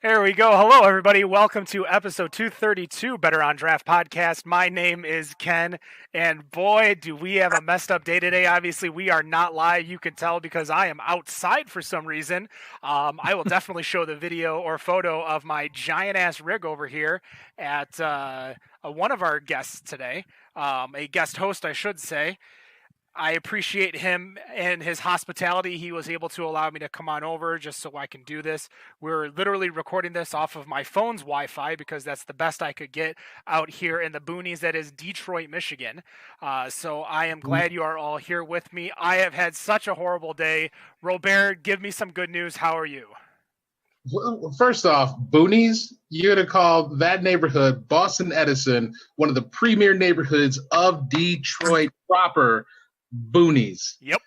Here we go. Hello, everybody. Welcome to episode 232 Better on Draft podcast. My name is Ken, and boy, do we have a messed up day today. Obviously, we are not live. You can tell because I am outside for some reason. I will definitely show the video or photo of my giant ass rig over here at one of our guests today, a guest host, I should say. I appreciate him and his hospitality. He was able to allow me to come on over just so I can do this. We're literally recording this off of my phone's Wi-Fi because that's the best I could get out here in the boonies that is Detroit, Michigan. So I am glad you are all here with me. I have had such a horrible day. Robert, give me some good news. How are you? Well, first off, boonies, you're going to call that neighborhood, Boston Edison, one of the premier neighborhoods of Detroit proper. Boonies. Yep.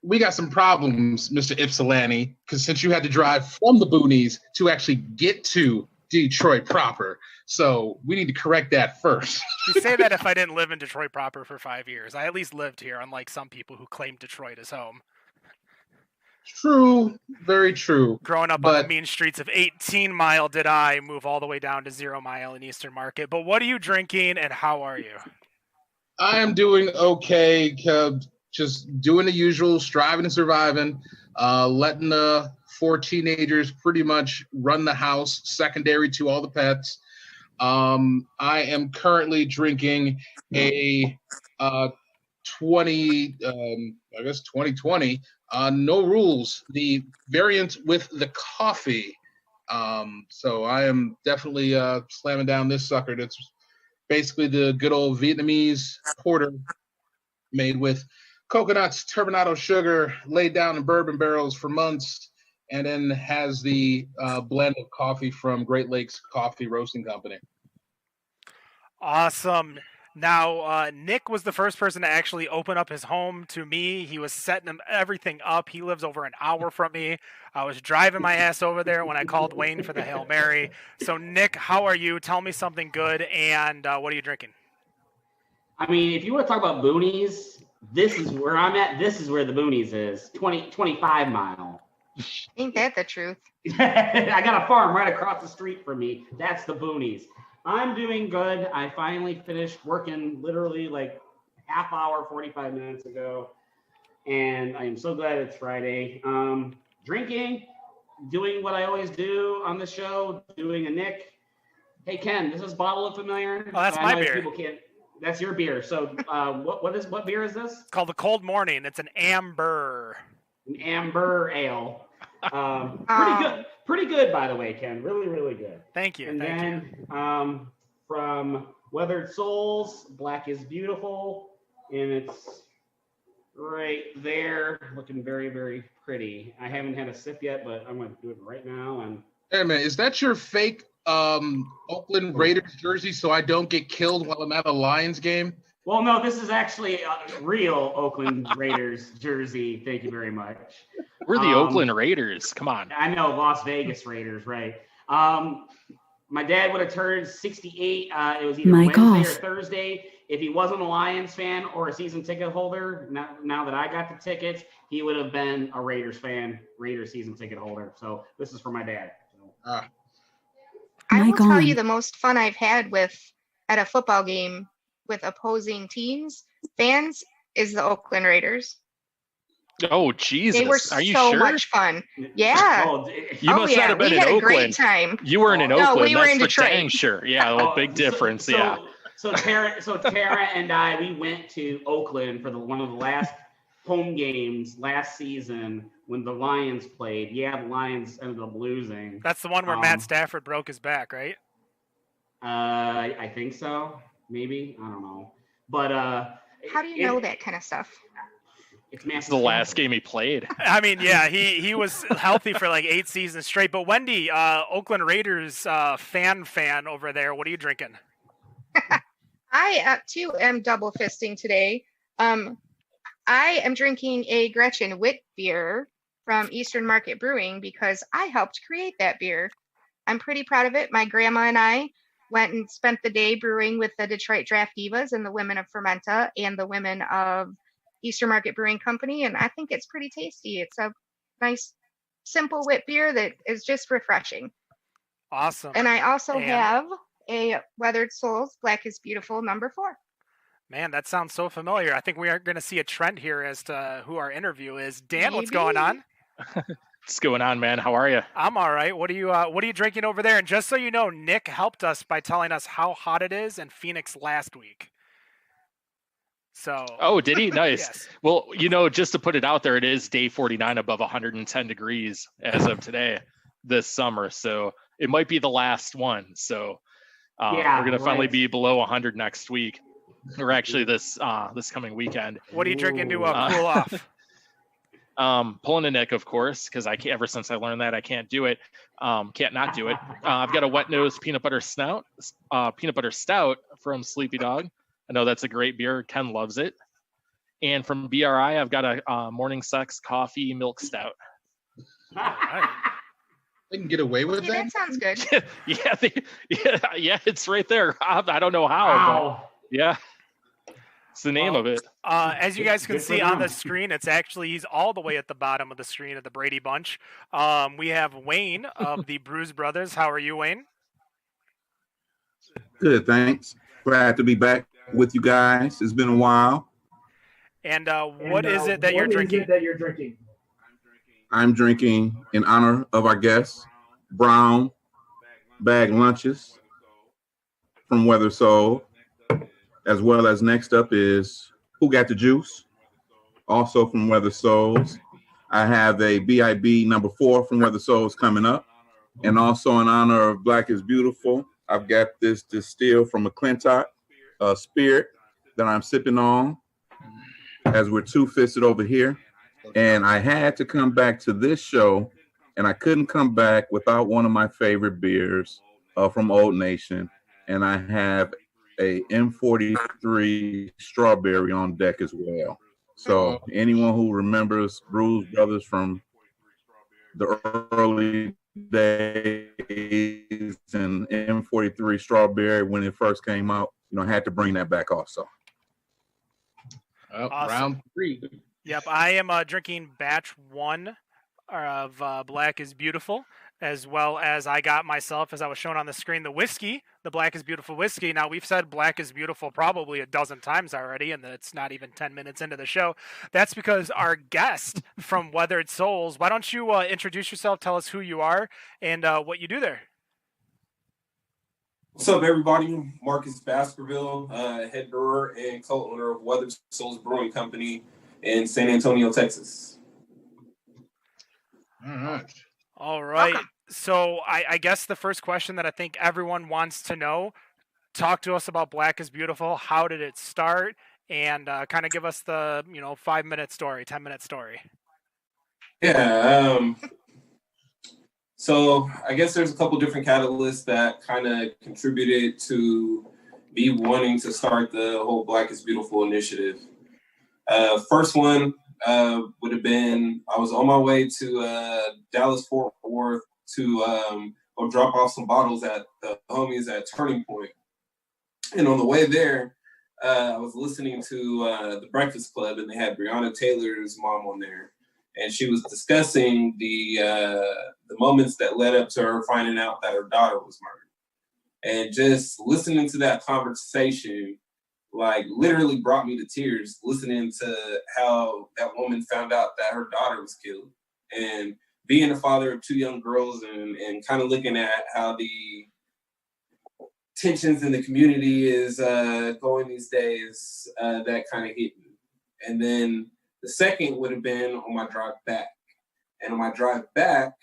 We got some problems, Mr. Ypsilanti, because since you had to drive from the boonies to actually get to Detroit proper. So we need to correct that first. You say that if I didn't live in Detroit proper for 5 years. I at least lived here, unlike some people who claim Detroit as home. True. Very true. Growing up on the mean streets of 18 Mile did I move all the way down to 0 Mile in Eastern Market. But what are you drinking and how are you? I am doing okay, just doing the usual, striving and surviving, letting the 4 teenagers pretty much run the house, secondary to all the pets. I am currently drinking a 2020, No Rules, the variant with the coffee. So I am definitely slamming down this sucker. That's basically the good old Vietnamese porter made with coconuts, turbinado sugar, laid down in bourbon barrels for months, and then has the blend of coffee from Great Lakes Coffee Roasting Company. Awesome. Now, Nick was the first person to actually open up his home to me. He was setting everything up. He lives over an hour from me. I was driving my ass over there when I called Wayne for the Hail Mary. So, Nick, how are you? Tell me something good, and what are you drinking? I mean, if you want to talk about boonies, this is where I'm at. This is where the boonies is, 25 Mile. Ain't that the truth? I got a farm right across the street from me. That's the boonies. I'm doing good. I finally finished working literally like half hour, 45 minutes ago. And I am so glad it's Friday. Drinking, doing what I always do on the show, doing a Nick. Hey, Ken, does this bottle look familiar? Oh, that's my beer. People can't. That's your beer. So what beer is this? It's called the Cold Morning. It's an amber. An amber ale. Pretty good, by the way, Ken. Really, really good. Thank you. And then from Weathered Souls, Black is Beautiful, and it's right there, looking very, very pretty. I haven't had a sip yet, but I'm going to do it right now. And hey, man, is that your fake Oakland Raiders jersey so I don't get killed while I'm at a Lions game? Well, no, this is actually a real Oakland Raiders jersey. Thank you very much. We're the Oakland Raiders. Come on. I know, Las Vegas Raiders, right? My dad would have turned 68. It was either Wednesday or Thursday. If he wasn't a Lions fan or a season ticket holder, now that I got the tickets, he would have been a Raiders fan, Raiders season ticket holder. So this is for my dad. I will tell you the most fun I've had at a football game with opposing teams, fans, is the Oakland Raiders. Oh, Jesus. They were Are you so sure? much fun. Yeah. You must not have been we in had Oakland. A great time. You weren't in Oakland. No, we were That's in for Detroit. dang sure. Yeah, well, big difference. Yeah. So Tara and I, we went to Oakland for one of the last home games last season when the Lions played. Yeah, the Lions ended up losing. That's the one where Matt Stafford broke his back, right? I think so. Maybe. I don't know. But how do you know that kind of stuff? It's the last game he played. I mean, yeah, he was healthy for like 8 seasons straight. But Wendy, Oakland Raiders fan over there. What are you drinking? I too am double fisting today. I am drinking a Gretchen Witt beer from Eastern Market Brewing because I helped create that beer. I'm pretty proud of it. My grandma and I went and spent the day brewing with the Detroit Draft Divas and the women of Fermenta and the women of Eastern Market Brewing Company, and I think it's pretty tasty. It's a nice simple wit beer that is just refreshing. Awesome. And I also have a Weathered Souls Black is Beautiful #4. Man, that sounds so familiar. I think we are going to see a trend here as to who our interview is. Dan, what's going on? What's going on, man? How are you? I'm all right. What are you drinking over there? And just so you know, Nick helped us by telling us how hot it is in Phoenix last week. So. Oh, did he? Nice. Yes. Well, just to put it out there, it is day 49 above 110 degrees as of today, this summer. So it might be the last one. So we're going to finally be below 100 next week, or actually this coming weekend. What are you drinking to cool off? Pulling a Nick, of course, because ever since I learned that I can't do it, can't not do it. I've got a wet nose peanut butter stout from Sleepy Dog. I know that's a great beer. Ken loves it. And from BRI, I've got a Morning Sex coffee milk stout. Right. They can get away with that. That sounds good. Yeah, it's right there. I don't know how, but yeah. It's the name of it. As you guys can see on the screen, he's all the way at the bottom of the screen at the Brady Bunch. We have Wayne of the Brewz Brothaz. How are you, Wayne? Good, thanks. Glad to be back with you guys. It's been a while. And what is it that you're drinking? I'm drinking in honor of our guests, brown bag lunches from Weathered Soul, as well as next up is Who Got the Juice, also from Weathered Souls. I have a BIB #4 from Weathered Souls coming up. And also in honor of Black is Beautiful, I've got this distill from McClintock spirit that I'm sipping on as we're two-fisted over here. And I had to come back to this show, and I couldn't come back without one of my favorite beers from Old Nation. And I have a M43 strawberry on deck as well. So anyone who remembers Brewz Brothaz from the early days and M43 strawberry when it first came out, I had to bring that back also. Awesome. Round 3. Yep, I am drinking batch 1 of Black is Beautiful, as well as I got myself, as I was shown on the screen, the whiskey, the Black is Beautiful whiskey. Now, we've said Black is Beautiful probably a dozen times already, and it's not even 10 minutes into the show. That's because our guest from Weathered Souls, why don't you introduce yourself, tell us who you are, and what you do there. What's up, everybody? Marcus Baskerville, head brewer and co-owner of Weathered Souls Brewing Company in San Antonio, Texas. All right. So I guess the first question that I think everyone wants to know, talk to us about Black is Beautiful. How did it start? And kind of give us the 5-minute story, 10-minute story. Yeah. So I guess there's a couple different catalysts that kind of contributed to me wanting to start the whole Black is Beautiful initiative. First one would have been, I was on my way to Dallas-Fort Worth to go drop off some bottles at the homies at Turning Point. And on the way there, I was listening to The Breakfast Club, and they had Breonna Taylor's mom on there. And she was discussing the moments that led up to her finding out that her daughter was murdered. And just listening to that conversation, literally brought me to tears, listening to how that woman found out that her daughter was killed. And being a father of 2 young girls and kind of looking at how the tensions in the community is going these days, that kind of hit me. And then the second would have been on my drive back. And on my drive back,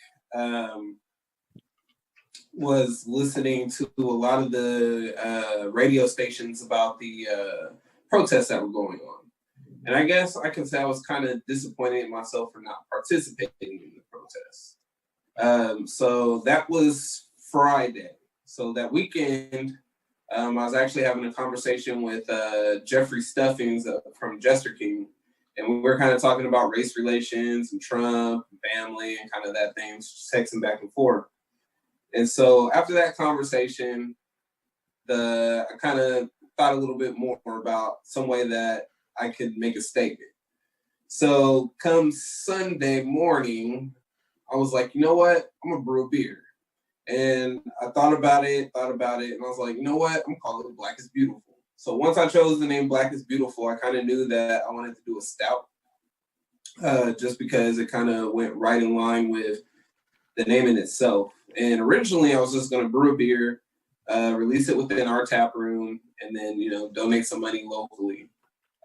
was listening to a lot of the radio stations about the protests that were going on. And I guess I can say I was kind of disappointed in myself for not participating in the protests. So that was Friday. So that weekend, I was actually having a conversation with Jeffrey Stuffings from Jester King. And we were kind of talking about race relations and Trump and family and kind of that thing, just texting back and forth. And so after that conversation, I kind of thought a little bit more about some way that I could make a statement. So come Sunday morning, I was like, you know what? I'm gonna brew a beer. And I thought about it, and I was like, you know what? I'm gonna call it Black is Beautiful. So once I chose the name Black is Beautiful, I kind of knew that I wanted to do a stout, just because it kind of went right in line with the name in itself. And originally I was just gonna brew a beer, release it within our tap room, and then, you know, donate some money locally.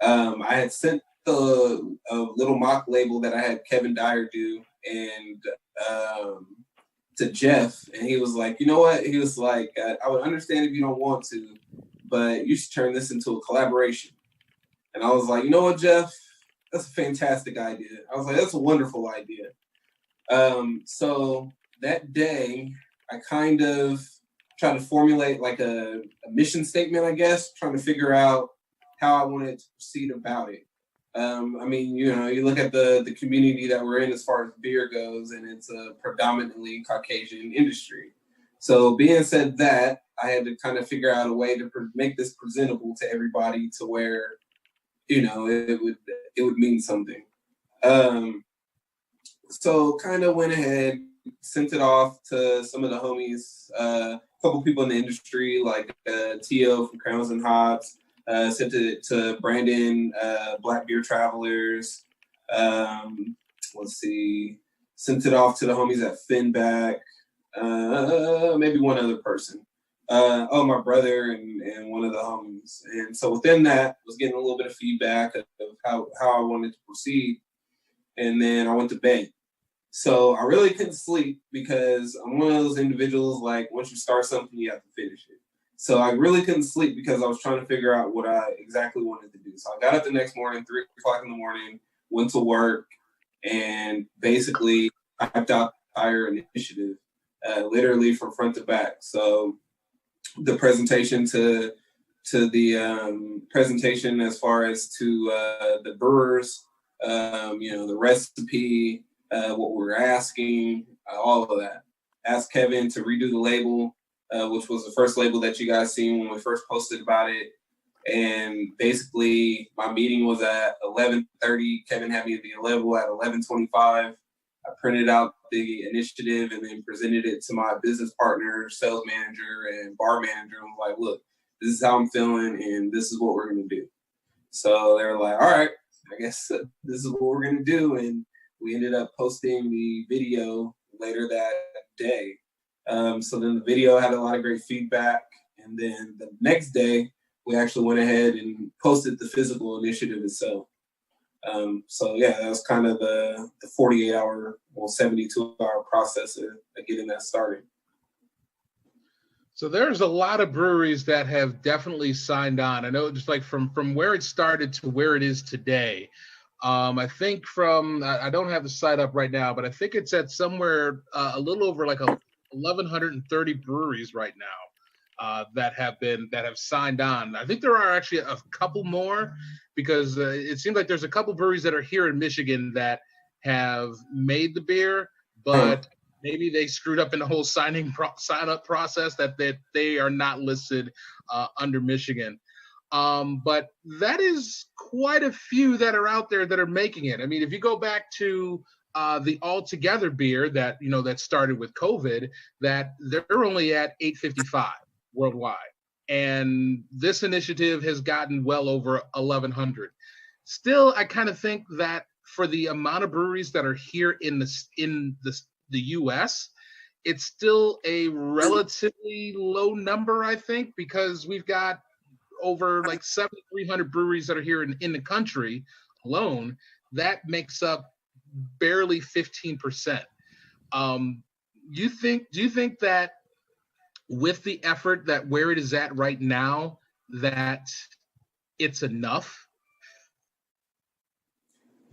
I had sent a little mock label that I had Kevin Dyer do, and to Jeff, and he was like, you know what? He was like, I would understand if you don't want to, but you should turn this into a collaboration. And I was like, you know what, Jeff? That's a fantastic idea. I was like, that's a wonderful idea. So that day, I kind of tried to formulate like a mission statement, I guess, trying to figure out how I wanted to proceed about it. I mean, you know, you look at the community that we're in as far as beer goes, and it's a predominantly Caucasian industry. So being said that, I had to kind of figure out a way to make this presentable to everybody to where, you know, it would mean something. So kind of went ahead, sent it off to some of the homies, a couple people in the industry, like Tio from Crowns and Hops, sent it to Brandon, Black Beer Travelers. Let's see, sent it off to the homies at Finback, maybe one other person. My brother and one of the homies. And so within that, was getting a little bit of feedback of how I wanted to proceed. And then I went to bed. So I really couldn't sleep because I'm one of those individuals, like, once you start something, you have to finish it. So I really couldn't sleep because I was trying to figure out what I exactly wanted to do. So I got up the next morning, 3 o'clock in the morning, went to work, and basically typed out the entire initiative, literally from front to back. So the presentation to the presentation as far as to the brewers, you know, the recipe, what we were asking, all of that. Asked Kevin to redo the label, which was the first label that you guys seen when we first posted about it. And basically, my meeting was at 11:30. Kevin had me at the level at 11:25. I printed out the initiative and then presented it to my business partner, sales manager, and bar manager. And was like, look, this is how I'm feeling, and this is what we're going to do. So they were like, all right, I guess this is what we're going to do. And we ended up posting the video later that day. So then the video had a lot of great feedback. And then the next day, we actually went ahead and posted the physical initiative itself. So yeah, that was kind of the 48-hour, well, 72-hour process of getting that started. So there's a lot of breweries that have definitely signed on. I know just like from where it started to where it is today. I think I don't have the site up right now, but I think it's at somewhere a little over like 1,130 breweries right now that have signed on. I think there are actually a couple more because it seems like there's a couple breweries that are here in Michigan that have made the beer, but maybe they screwed up in the whole sign up process that they are not listed under Michigan. But that is quite a few that are out there that are making it. I mean, if you go back to the All Together beer that, you know, that started with COVID, that they're only at 855 worldwide. And this initiative has gotten well over 1,100. Still, I kind of think that for the amount of breweries that are here in the U.S., it's still a relatively low number, I think, because we've got over like 7,300 breweries that are here in the country alone. That makes up barely 15%. Do you think that with the effort that where it is at right now, that it's enough?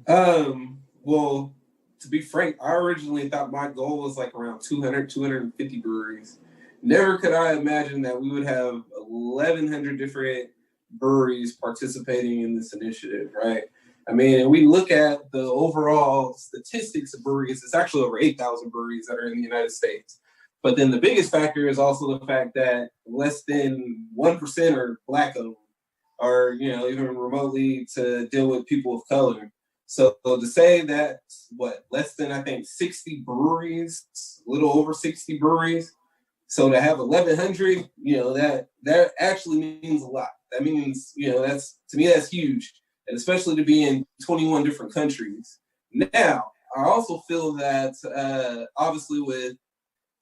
Well, to be frank, I originally thought my goal was like around 200, 250 breweries. Never could I imagine that we would have 1,100 different breweries participating in this initiative, right? I mean, and we look at the overall statistics of breweries, it's actually over 8,000 breweries that are in the United States. But then the biggest factor is also the fact that less than 1% are Black owned, or, you know, even remotely to deal with people of color. So to say that, less than, I think, 60 breweries, a little over 60 breweries. So to have 1,100, that actually means a lot. That means, that's, to me, that's huge. And especially to be in 21 different countries. Now, I also feel that, obviously with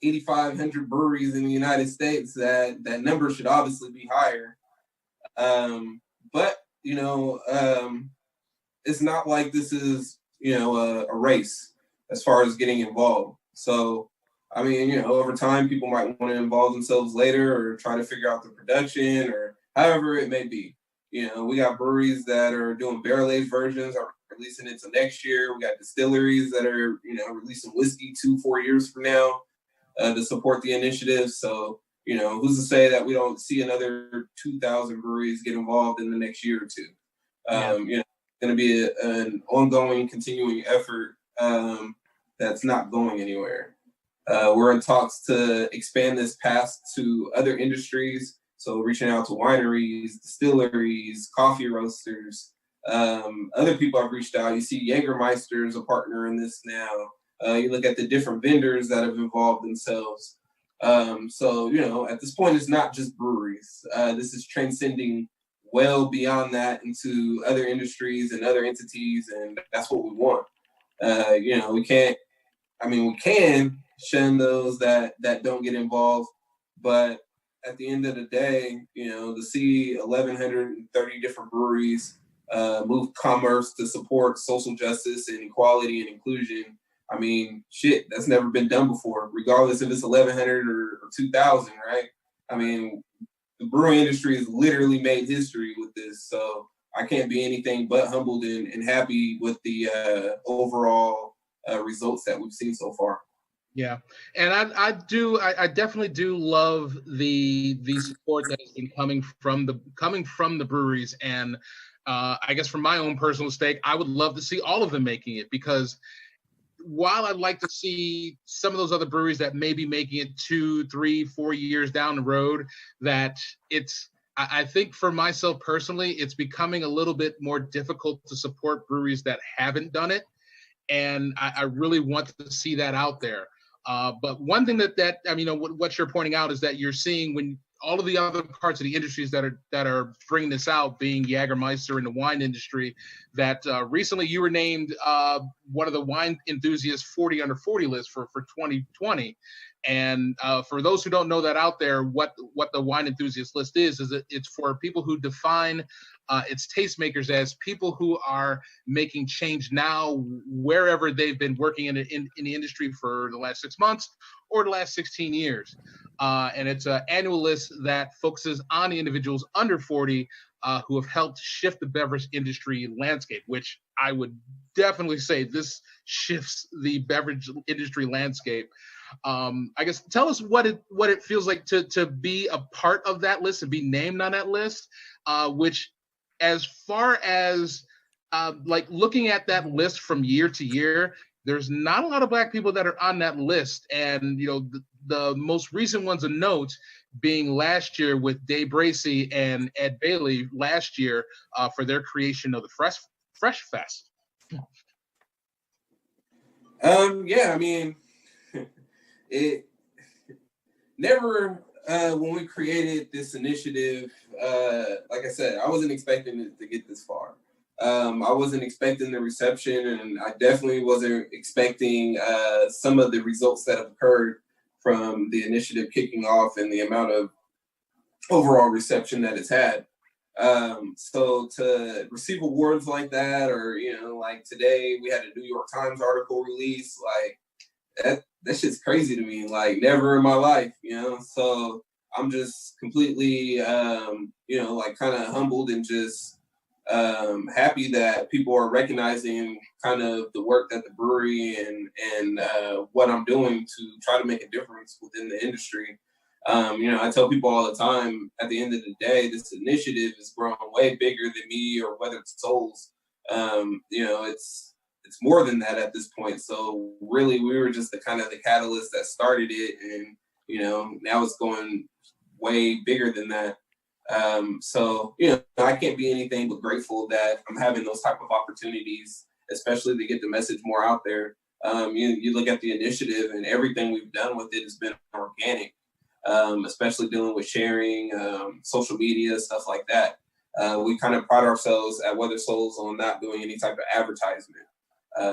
8,500 breweries in the United States, that number should obviously be higher. But, it's not like this is, a race as far as getting involved. So, I mean, over time, people might want to involve themselves later or try to figure out the production or however it may be. We got breweries that are doing barrel-aged versions, are releasing it till next year. We got distilleries that are, releasing whiskey 2-4 years from now to support the initiative. So, who's to say that we don't see another 2,000 breweries get involved in the next year or two? Going to be an ongoing, continuing effort that's not going anywhere. We're in talks to expand this past to other industries. So reaching out to wineries, distilleries, coffee roasters, other people I've reached out. You see Jägermeister is a partner in this now. You look at the different vendors that have involved themselves. So, at this point, it's not just breweries. This is transcending well beyond that into other industries and other entities, and that's what we want. We can shun those that don't get involved, but at the end of the day, to see 1,130 different breweries move commerce to support social justice and equality and inclusion, I mean, shit, that's never been done before, regardless if it's 1,100 or 2,000, right? I mean, the brewing industry has literally made history with this, so I can't be anything but humbled and happy with the overall results that we've seen so far. Yeah, and I definitely do love the support that has been coming from the breweries, and I guess from my own personal stake, I would love to see all of them making it, because while I'd like to see some of those other breweries that may be making it 2, 3, 4 years down the road, I think for myself personally, it's becoming a little bit more difficult to support breweries that haven't done it, and I really want to see that out there. But one thing what you're pointing out is that you're seeing when all of the other parts of the industries that are bringing this out, being Jägermeister in the wine industry, that recently you were named one of the Wine Enthusiast 40 under 40 list for 2020. And for those who don't know that out there, what the Wine Enthusiast list is it's for people who define its tastemakers as people who are making change now wherever they've been working in the industry for the last 6 months or the last 16 years. And it's an annual list that focuses on the individuals under 40 who have helped shift the beverage industry landscape, which I would definitely say this shifts the beverage industry landscape. I guess tell us what it feels like to be a part of that list and be named on that list, which as far as like looking at that list from year to year, there's not a lot of Black people that are on that list. And, the most recent ones of note being last year with Dave Bracey and Ed Bailey last year for their creation of the Fresh Fest. Yeah, I mean, it never, when we created this initiative, like I said, I wasn't expecting it to get this far. I wasn't expecting the reception, and I definitely wasn't expecting some of the results that have occurred from the initiative kicking off and the amount of overall reception that it's had. So to receive awards like that, or, like today we had a New York Times article release, like that shit's crazy to me, like never in my life, so I'm just completely, like kind of humbled and just happy that people are recognizing kind of the work that the brewery and what I'm doing to try to make a difference within the industry. I tell people all the time, at the end of the day, this initiative is growing way bigger than me or whether it's souls. It's more than that at this point. So really, we were just the catalyst that started it, and now it's going way bigger than that. So I can't be anything but grateful that I'm having those type of opportunities especially to get the message more out there. You look at the initiative, and everything we've done with it has been organic, especially dealing with sharing, social media, stuff like that. We kind of pride ourselves at Weather Souls on not doing any type of advertisement.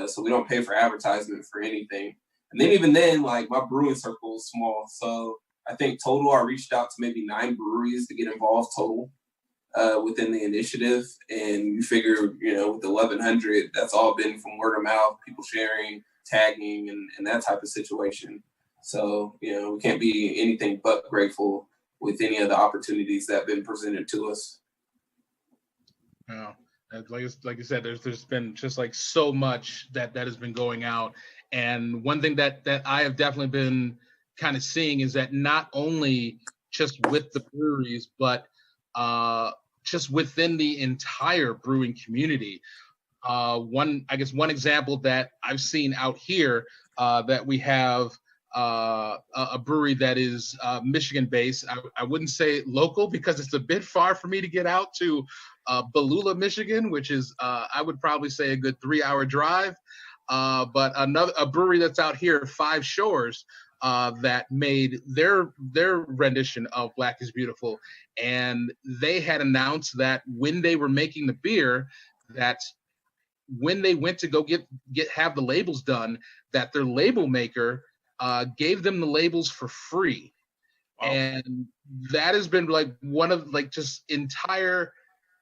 So we don't pay for advertisement for anything. And then even then, like, my brewing circle is small. So I think total, I reached out to maybe 9 breweries to get involved total within the initiative. And you figure, you know, with 1,100, that's all been from word of mouth, people sharing, tagging, and that type of situation. So, you know, we can't be anything but grateful with any of the opportunities that have been presented to us. Yeah. Like you said, there's been just like so much that has been going out. And one thing that I have definitely been kind of seeing is that not only just with the breweries, but just within the entire brewing community. One example that I've seen out here, that we have a brewery that is Michigan based. I wouldn't say local because it's a bit far for me to get out to Balula, Michigan, which is I would probably say a good 3-hour drive. But a brewery that's out here, Five Shores, that made their rendition of Black is Beautiful, and they had announced that when they were making the beer, that when they went to go have the labels done, that their label maker gave them the labels for free. Wow. And that has been like one of like just entire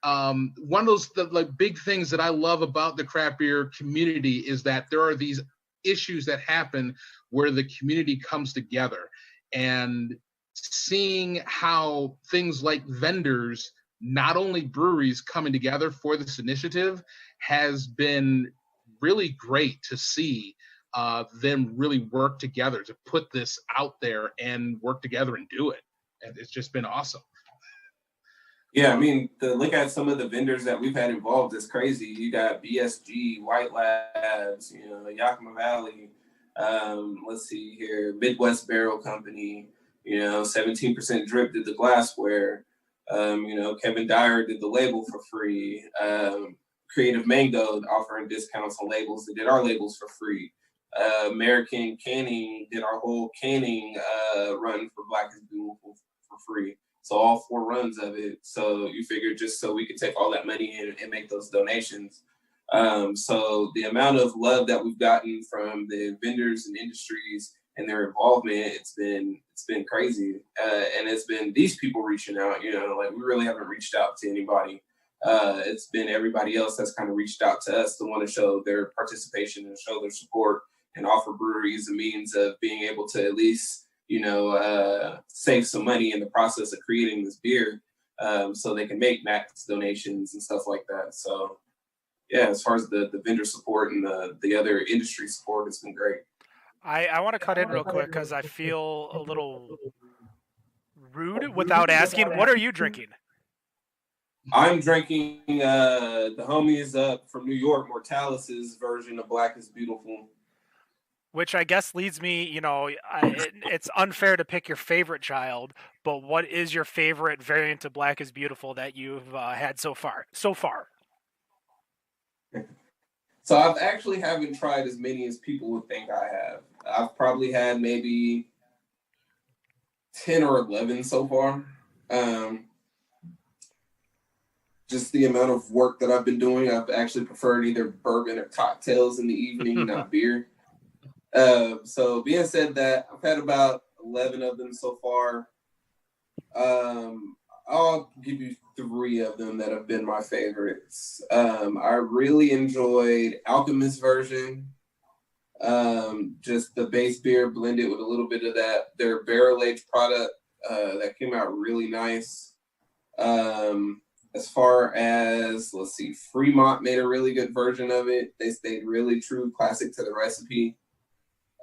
one of those like big things that I love about the craft beer community is that there are these issues that happen where the community comes together, and seeing how things like vendors, not only breweries, coming together for this initiative has been really great to see them really work together to put this out there and work together and do it. And it's just been awesome. Yeah, I mean, to look at some of the vendors that we've had involved is crazy. You got BSG, White Labs, you know, Yakima Valley, let's see here, Midwest Barrel Company, you know, 17% Drip did the glassware, you know, Kevin Dyer did the label for free, Creative Mango offering discounts on labels. They did our labels for free. American Canning did our whole canning run for Black is Beautiful for free. So all 4 runs of it. So you figure just so we could take all that money and make those donations. So the amount of love that we've gotten from the vendors and industries and their involvement, it's been crazy. And it's been these people reaching out, you know, like we really haven't reached out to anybody. It's been everybody else that's kind of reached out to us to want to show their participation and show their support and offer breweries a means of being able to at least, you know, save some money in the process of creating this beer, so they can make max donations and stuff like that. So yeah, as far as the vendor support and the other industry support, it's been great. I want to cut in real quick because I feel a little rude without asking. What are you drinking? I'm drinking the homies up from New York, Mortalis's version of Black is Beautiful. Which I guess leads me, you know, it's unfair to pick your favorite child, but what is your favorite variant of Black is Beautiful that you've had so far? So I've actually haven't tried as many as people would think I have. I've probably had maybe 10 or 11 so far. Just the amount of work that I've been doing, I've actually preferred either bourbon or cocktails in the evening, not beer. So being said that, I've had about 11 of them so far. I'll give you 3 of them that have been my favorites. I really enjoyed Alchemist version. Just the base beer blended with a little bit of their barrel-aged product that came out really nice. As far as, let's see, Fremont made a really good version of it. They stayed really true, classic to the recipe.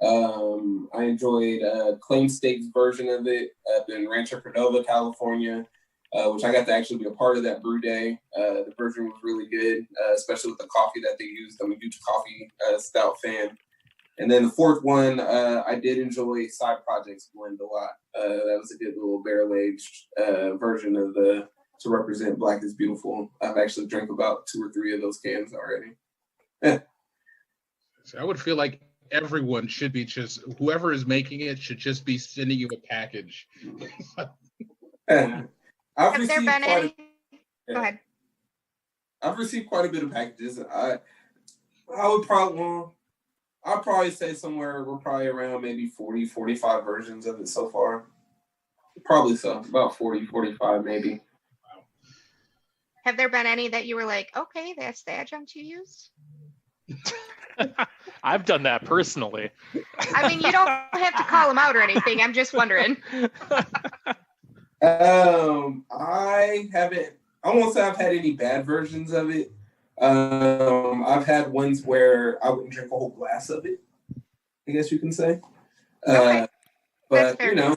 I enjoyed Claim Steak's version of it up in Rancho Cordova, California, which I got to actually be a part of that brew day. The version was really good, especially with the coffee that they used. I'm a huge coffee stout fan. And then the 4th one, I did enjoy Side Projects blend a lot. That was a good little barrel-aged version of to represent Black is Beautiful. I've actually drank about 2 or 3 of those cans already. So I would feel like everyone should be whoever is making it should just be sending you a package. I've Have there received been quite any? Go ahead. I've received quite a bit of packages. I would I'd probably say we're probably around maybe 40, 45 versions of it so far. Probably so, about 40, 45 maybe. Have there been any that you were like, okay, that's the adjunct you used? I've done that personally. I mean, you don't have to call them out or anything. I'm just wondering. I won't say I've had any bad versions of it. I've had ones where I wouldn't drink a whole glass of it, I guess you can say. Okay. But, fair. you know.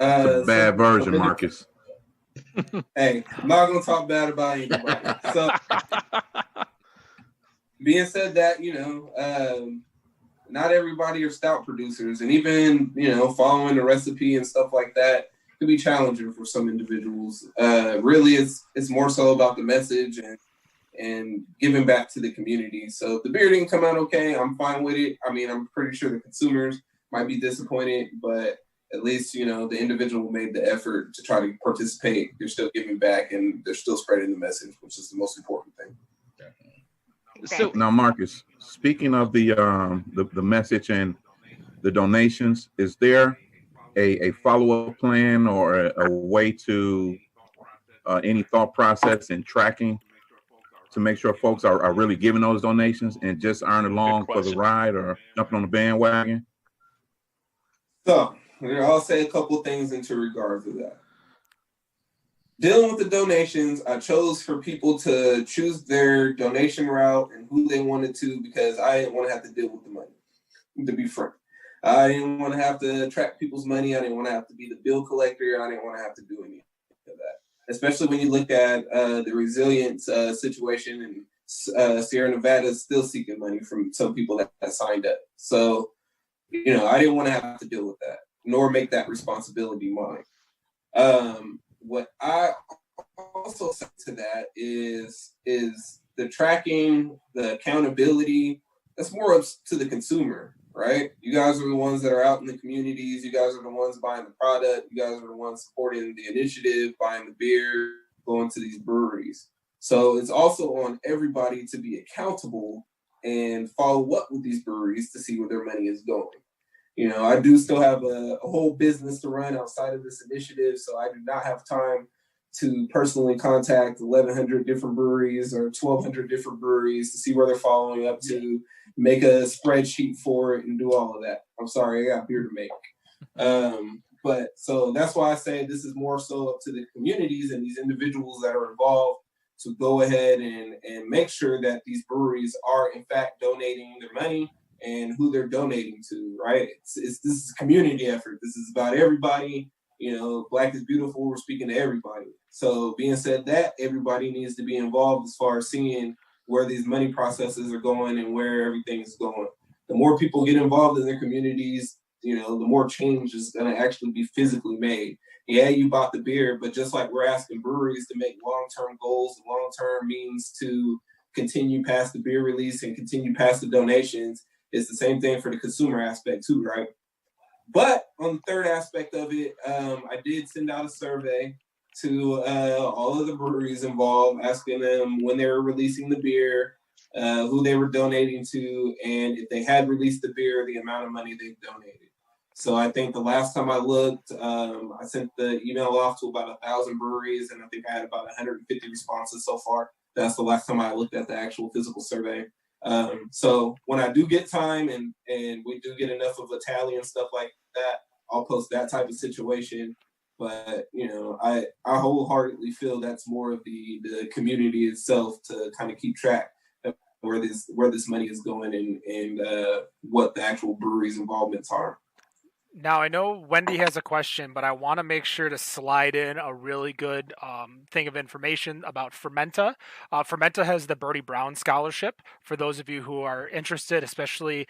It's a bad version, Marcus. Hey, I'm not going to talk bad about anybody. So, being said that, you know, not everybody are stout producers. And even, you know, following the recipe and stuff like that could be challenging for some individuals. Really, it's more so about the message and giving back to the community. So if the beer didn't come out okay, I'm fine with it. I mean, I'm pretty sure the consumers might be disappointed, but at least, you know, the individual made the effort to try to participate. They're still giving back and they're still spreading the message, which is the most important thing. So now, Marcus, speaking of the message and the donations, is there a follow-up plan or a way to any thought process in tracking to make sure folks are really giving those donations and just aren't along for the ride or jumping on the bandwagon? So I'll say a couple things into regard to that. Dealing with the donations, I chose for people to choose their donation route and who they wanted to because I didn't want to have to deal with the money, to be frank. I didn't want to have to track people's money. I didn't want to have to be the bill collector. I didn't want to have to do any of that, especially when you look at the resilience situation and Sierra Nevada is still seeking money from some people that signed up. So, you know, I didn't want to have to deal with that, nor make that responsibility mine. What I also say to that is the tracking, the accountability, that's more up to the consumer, right? You guys are the ones that are out in the communities. You guys are the ones buying the product. You guys are the ones supporting the initiative, buying the beer, going to these breweries. So it's also on everybody to be accountable and follow up with these breweries to see where their money is going. You know, I do still have a whole business to run outside of this initiative, so I do not have time to personally contact 1,100 different breweries or 1,200 different breweries to see where they're following up to, make a spreadsheet for it, and do all of that. I'm sorry, I got beer to make. But so that's why I say this is more so up to the communities and these individuals that are involved to go ahead and make sure that these breweries are in fact donating their money and who they're donating to, right? This is a community effort. This is about everybody. You know, Black is Beautiful, we're speaking to everybody. So being said that, everybody needs to be involved as far as seeing where these money processes are going and where everything is going. The more people get involved in their communities, you know, the more change is going to actually be physically made. Yeah, you bought the beer, but just like we're asking breweries to make long-term goals and long-term means to continue past the beer release and continue past the donations, it's the same thing for the consumer aspect too, right? But on the third aspect of it, I did send out a survey to all of the breweries involved, asking them when they were releasing the beer, who they were donating to, and if they had released the beer, the amount of money they've donated. So I think the last time I looked, I sent the email off to about 1,000 breweries, and I think I had about 150 responses so far. That's the last time I looked at the actual physical survey. So when I do get time and we do get enough of a tally and stuff like that, I'll post that type of situation. But, you know, I wholeheartedly feel that's more of the community itself to kind of keep track of where this money is going and what the actual breweries' involvements are. Now, I know Wendy has a question, but I want to make sure to slide in a really good thing of information about Fermenta. Fermenta has the Bertie Brown Scholarship for those of you who are interested, especially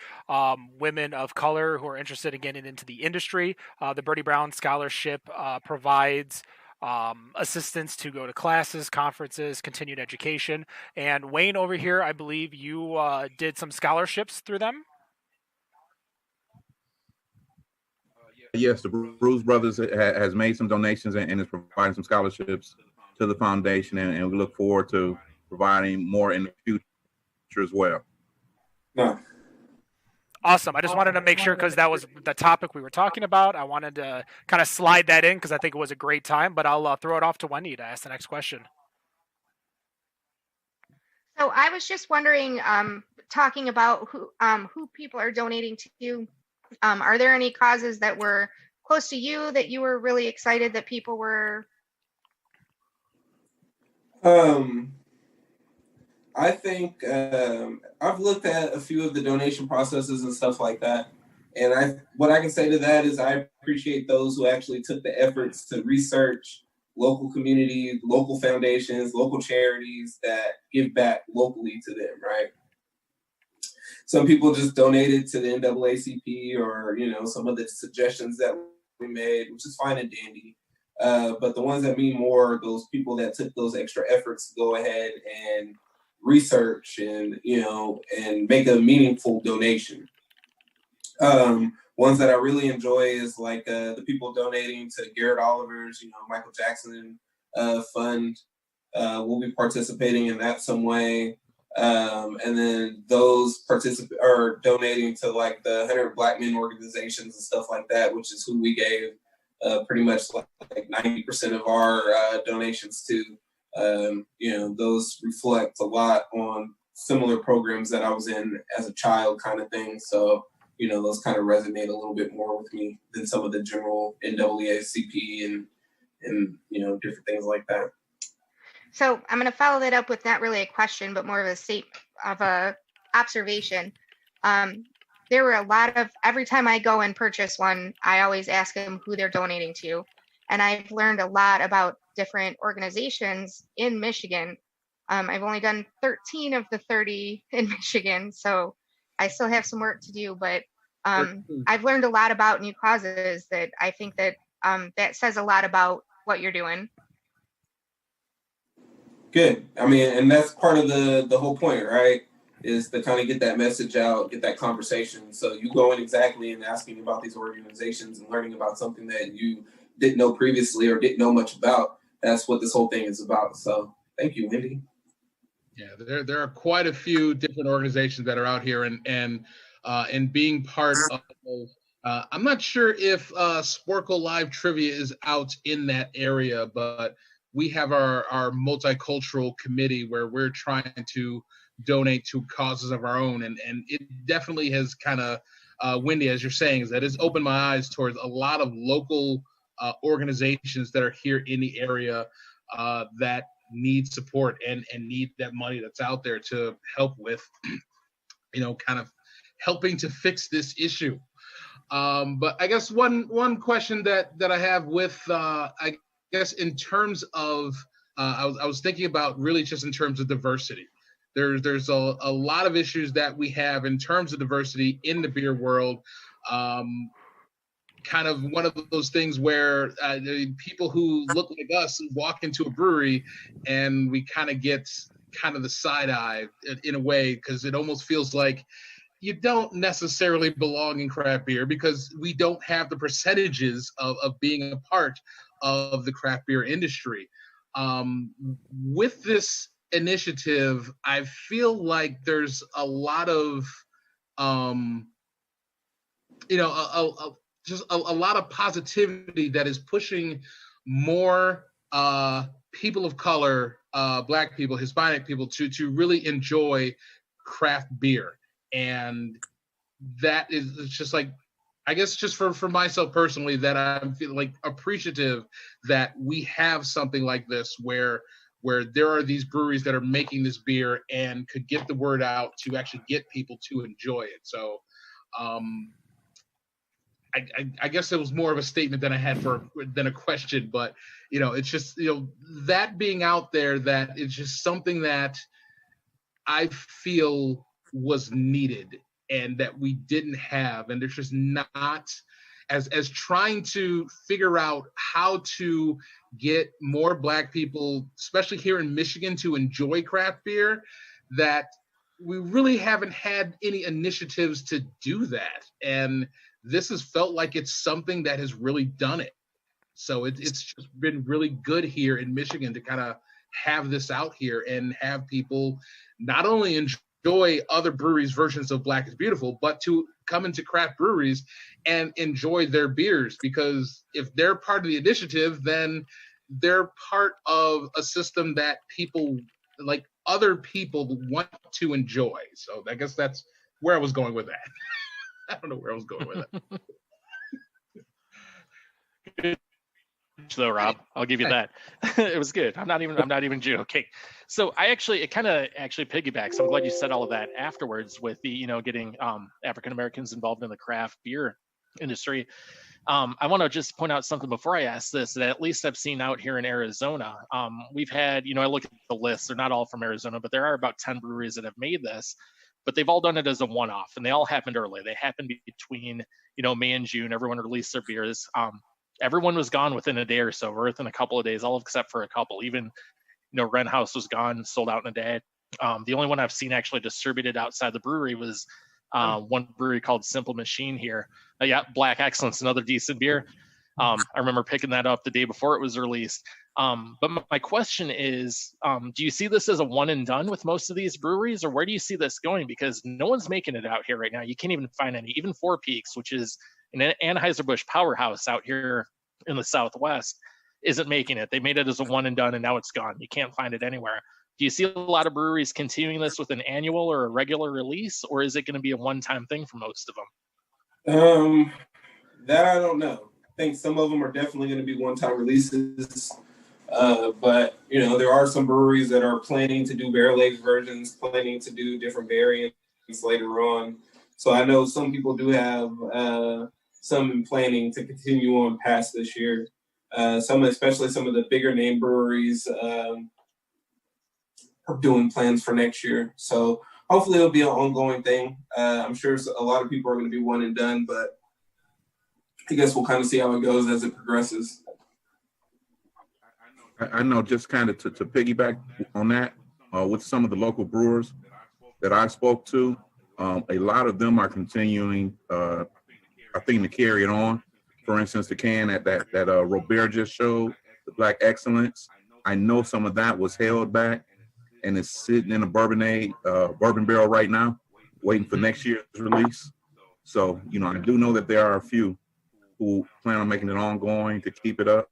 women of color who are interested in getting into the industry. The Bertie Brown Scholarship provides assistance to go to classes, conferences, continued education. And Wayne over here, I believe you did some scholarships through them. Yes, the Brewz Brothers has made some donations and is providing some scholarships to the foundation, and we look forward to providing more in the future as well. No. Awesome. I just wanted to make sure, because that was the topic we were talking about. I wanted to kind of slide that in because I think it was a great time, but I'll throw it off to Wendy to ask the next question. So I was just wondering, talking about who people are donating to. Are there any causes that were close to you that you were really excited that people were? I think I've looked at a few of the donation processes and stuff like that. And what I can say to that is I appreciate those who actually took the efforts to research local communities, local foundations, local charities that give back locally to them, right? Some people just donated to the NAACP or, some of the suggestions that we made, which is fine and dandy. But the ones that mean more are those people that took those extra efforts to go ahead and research and, and make a meaningful donation. Ones that I really enjoy is like the people donating to Garrett Oliver's, Michael Jackson fund. We'll be participating in that some way. And then those are donating to like the 100 Black Men organizations and stuff like that, which is who we gave pretty much like 90% of our donations to. Those reflect a lot on similar programs that I was in as a child kind of thing. So, those kind of resonate a little bit more with me than some of the general NAACP and different things like that. So I'm going to follow that up with not really a question, but more of a observation. There were a lot of, every time I go and purchase one, I always ask them who they're donating to. And I've learned a lot about different organizations in Michigan. I've only done 13 of the 30 in Michigan, so I still have some work to do, but I've learned a lot about new causes that I think that that says a lot about what you're doing. Good. I mean, and that's part of the whole point, right? Is to kind of get that message out, get that conversation. So you going exactly and asking about these organizations and learning about something that you didn't know previously or didn't know much about. That's what this whole thing is about. So thank you, Wendy. Yeah, there are quite a few different organizations that are out here, and being part of those. I'm not sure if Sporkle Live Trivia is out in that area, but we have our multicultural committee where we're trying to donate to causes of our own. And it definitely has kind of, Wendy, as you're saying, is that it's opened my eyes towards a lot of local organizations that are here in the area that need support and need that money that's out there to help with, kind of helping to fix this issue. But I guess one question that I have with, I guess in terms of, I was thinking about really just in terms of diversity. There's a lot of issues that we have in terms of diversity in the beer world. Kind of one of those things where people who look like us walk into a brewery and we kind of get kind of the side eye in a way, because it almost feels like you don't necessarily belong in craft beer because we don't have the percentages of being a part of the craft beer industry. With this initiative, I feel like there's a lot of, just a lot of positivity that is pushing more people of color, Black people, Hispanic people to really enjoy craft beer. And that is just like, I guess just for myself personally, that I'm feeling like appreciative that we have something like this where there are these breweries that are making this beer and could get the word out to actually get people to enjoy it. So I guess it was more of a statement than I had than a question, but it's just, that being out there, that it's just something that I feel was needed and that we didn't have. And there's just not, as trying to figure out how to get more Black people, especially here in Michigan, to enjoy craft beer, that we really haven't had any initiatives to do that. And this has felt like it's something that has really done it. So it's just been really good here in Michigan to kind of have this out here and have people not only enjoy other breweries' versions of Black is Beautiful, but to come into craft breweries and enjoy their beers. Because if they're part of the initiative, then they're part of a system that people, like other people, want to enjoy. So I guess that's where I was going with that. I don't know where I was going with that. Though, Rob, I'll give you that. It was good. I'm not even joking. So it kind of piggybacks. I'm glad you said all of that afterwards with the, getting African Americans involved in the craft beer industry. I want to just point out something before I ask this, that at least I've seen out here in Arizona. We've had, I look at the list, they're not all from Arizona, but there are about 10 breweries that have made this, but they've all done it as a one-off, and they all happened early. They happened between, May and June. Everyone released their beers. Everyone was gone within a day or so, or within a couple of days, all except for a couple. Even, Wren House was gone, sold out in a day. The only one I've seen actually distributed outside the brewery was one brewery called Simple Machine here. Black Excellence, another decent beer. I remember picking that up the day before it was released. But my question is, do you see this as a one and done with most of these breweries, or where do you see this going? Because no one's making it out here right now. You can't even find any. Even Four Peaks, which is an Anheuser-Busch powerhouse out here in the Southwest, isn't making it. They made it as a one and done, and now it's gone. You can't find it anywhere. Do you see a lot of breweries continuing this with an annual or a regular release, or is it going to be a one-time thing for most of them? That I don't know. I think some of them are definitely going to be one-time releases. But, there are some breweries that are planning to do barrel-aged versions, planning to do different variants later on. So I know some people do have some planning to continue on past this year. Especially some of the bigger name breweries are doing plans for next year. So hopefully it'll be an ongoing thing. I'm sure a lot of people are going to be one and done, but I guess we'll kind of see how it goes as it progresses. I know, just kind of to piggyback on that, with some of the local brewers that I spoke to, a lot of them are continuing, I think, to carry it on. For instance, the can that Robert just showed, the Black Excellence, I know some of that was held back and is sitting in a bourbon barrel right now, waiting for next year's release. So, I do know that there are a few who plan on making it ongoing to keep it up,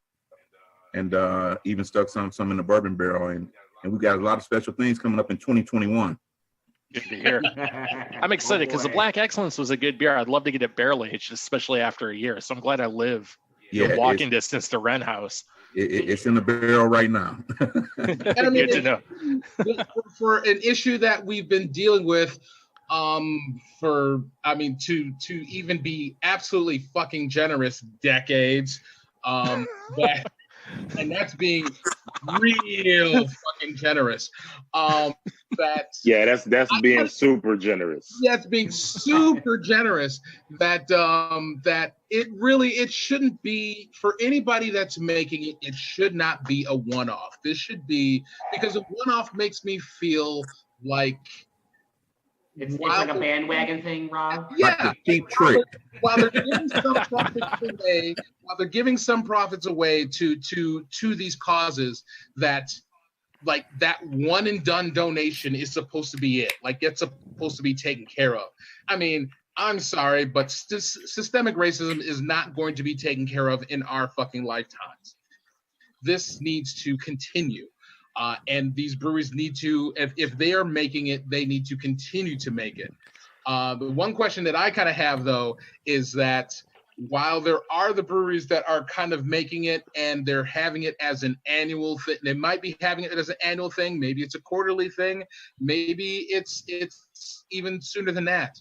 and even stuck some in the bourbon barrel. And we've got a lot of special things coming up in 2021. Good to hear. I'm excited because the Black Excellence was a good beer. I'd love to get it barrel aged, especially after a year. So I'm glad I live walking distance to Wren House. It's in the barrel right now. Good to know. For an issue that we've been dealing with, to even be absolutely fucking generous, decades, and that's being real fucking generous. That's being super generous. That's being super generous. That it shouldn't be for anybody that's making it. It should not be a one-off. This should be, because a one-off makes me feel like it's like a bandwagon thing, Rob. Yeah, like a cheap trick. While they're giving some profits away, to these causes, that like that one and done donation is supposed to be it. Like it's supposed to be taken care of. I mean, I'm sorry, but systemic racism is not going to be taken care of in our fucking lifetimes. This needs to continue. And these breweries need to, if they are making it, they need to continue to make it. The one question that I kind of have, though, is that while there are the breweries that are kind of making it and they're having it as an annual thing, they might be having it as an annual thing. Maybe it's a quarterly thing. Maybe it's even sooner than that.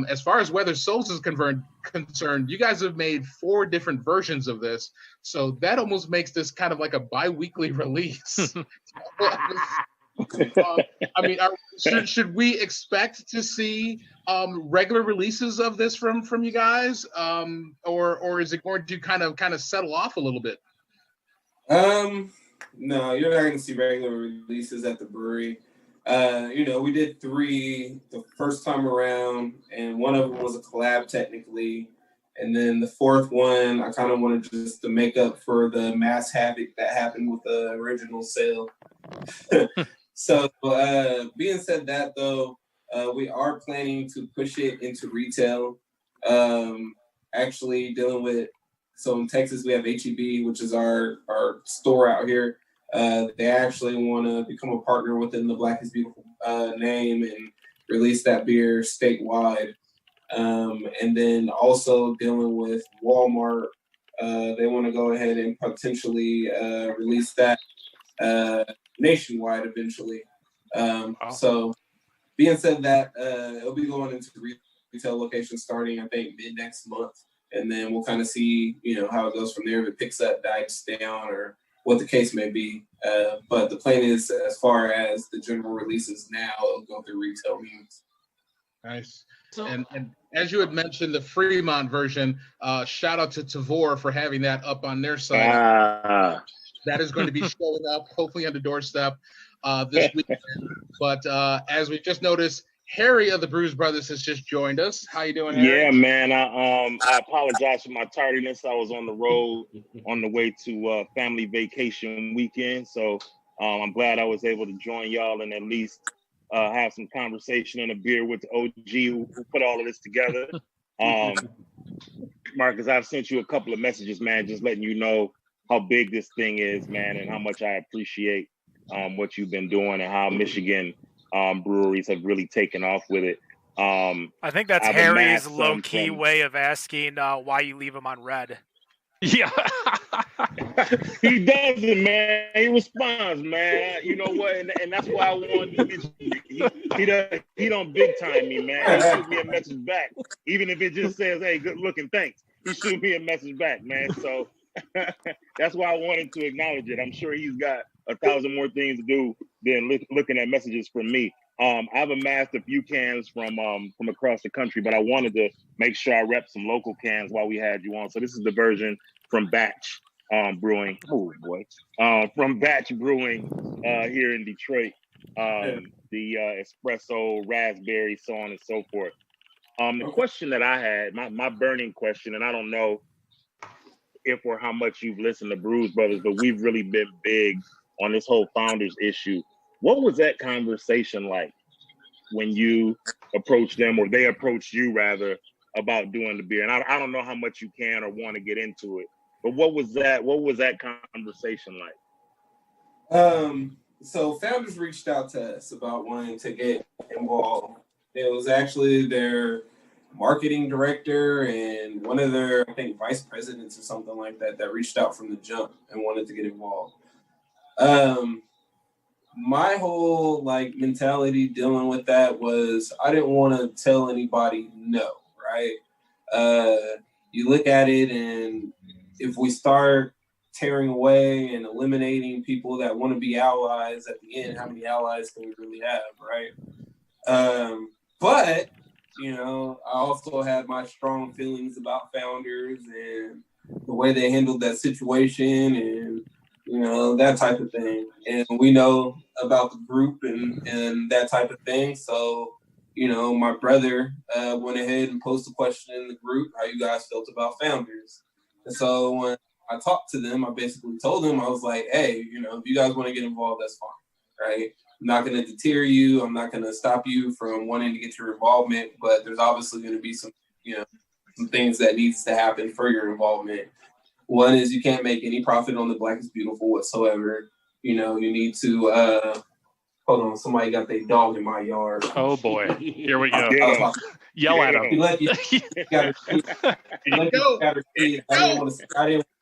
As far as Weather Souls is concerned, you guys have made 4 different versions of this. So that almost makes this kind of like a bi-weekly release. I mean, should we expect to see regular releases of this from you guys, or is it going to kind of settle off a little bit? No, you're not going to see regular releases at the brewery. We did 3 the first time around, and one of them was a collab technically. And then the 4th one, I kind of wanted just to make up for the mass havoc that happened with the original sale. So, being said that, though, we are planning to push it into retail. Actually dealing with, so in Texas, we have HEB, which is our store out here. They actually want to become a partner within the Black is Beautiful name and release that beer statewide. And then also dealing with Walmart, they want to go ahead and potentially release that nationwide eventually. So being said that, it'll be going into retail locations starting, I think, mid next month. And then we'll kind of see, how it goes from there, if it picks up, dies down, or what the case may be. But the plan is, as far as the general releases now, it'll go through retail means. Nice. And as you had mentioned, the Fremont version, shout out to Tavor for having that up on their site. That is going to be showing up, hopefully on the doorstep this weekend. But as we just noticed, Harry of the Brewz Brothaz has just joined us. How you doing, Harry? Yeah, man. I apologize for my tardiness. I was on the road on the way to family vacation weekend. So I'm glad I was able to join y'all and at least have some conversation and a beer with the OG who put all of this together. Marcus, I've sent you a couple of messages, man, just letting you know how big this thing is, man, and how much I appreciate what you've been doing and how Michigan breweries have really taken off with it. I think that's Harry's low-key way of asking why you leave him on red. Yeah. He doesn't, man. He responds, man. You know what? And that's why I wanted to mention he don't big time me, man. He shoot me a message back. Even if it just says, hey, good looking, thanks. He shoot me a message back, man. So that's why I wanted to acknowledge it. I'm sure he's got 1,000 more things to do than looking at messages from me. I've amassed a few cans from across the country, but I wanted to make sure I rep some local cans while we had you on. So this is the version from Batch Brewing. Oh boy, from Batch Brewing here in Detroit. The espresso, raspberry, so on and so forth. The question that I had, my burning question, and I don't know if or how much you've listened to Brewz Brothaz, but we've really been big on this whole founders issue. What was that conversation like when you approached them, or they approached you rather, about doing the beer? And I don't know how much you can or want to get into it, but what was that conversation like? So founders reached out to us about wanting to get involved. It was actually their marketing director and one of their, I think, vice presidents or something like that reached out from the jump and wanted to get involved. My whole mentality dealing with that was I didn't want to tell anybody no, right? You look at it, and if we start tearing away and eliminating people that want to be allies at the end, how many allies can we really have, right? But I also had my strong feelings about founders and the way they handled that situation and that type of thing. And we know about the group and that type of thing. So, my brother went ahead and posted a question in the group, how you guys felt about founders. And so when I talked to them, I basically told them, I was like, hey, if you guys want to get involved, that's fine, right? I'm not going to deter you. I'm not going to stop you from wanting to get your involvement, but there's obviously going to be some things that needs to happen for your involvement. One is you can't make any profit on the Black is Beautiful whatsoever. You need to hold on, somebody got their dog in my yard. Oh boy, here we go. Yell at him. I didn't want to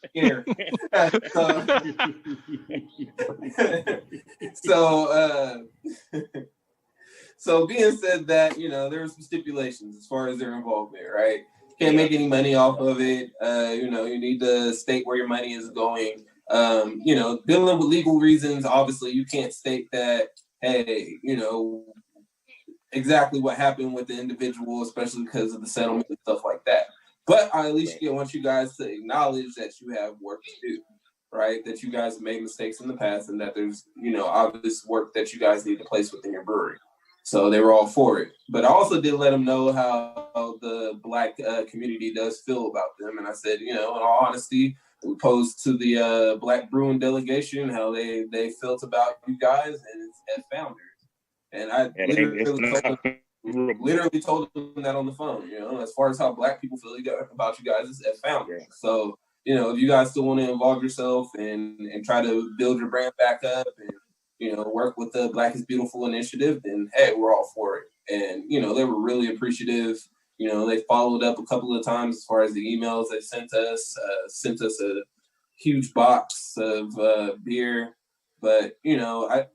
scare. So being said that, there were some stipulations as far as their involvement, right? Can't make any money off of it. You need to state where your money is going. Dealing with legal reasons, obviously you can't state that, hey, exactly what happened with the individual, especially because of the settlement and stuff like that. But I at least want you guys to acknowledge that you have work to do, right? That you guys made mistakes in the past and that there's, obvious work that you guys need to place within your brewery. So they were all for it. But I also did let them know how the Black community does feel about them. And I said, in all honesty, we posed to the Black Brewing delegation how they felt about you guys as founders. And I literally told them that on the phone, as far as how Black people feel about you guys as founders. So, if you guys still want to involve yourself and try to build your brand back up and, work with the Black is Beautiful initiative, then hey, we're all for it. And, they were really appreciative. They followed up a couple of times as far as the emails they sent us a huge box of beer. But, I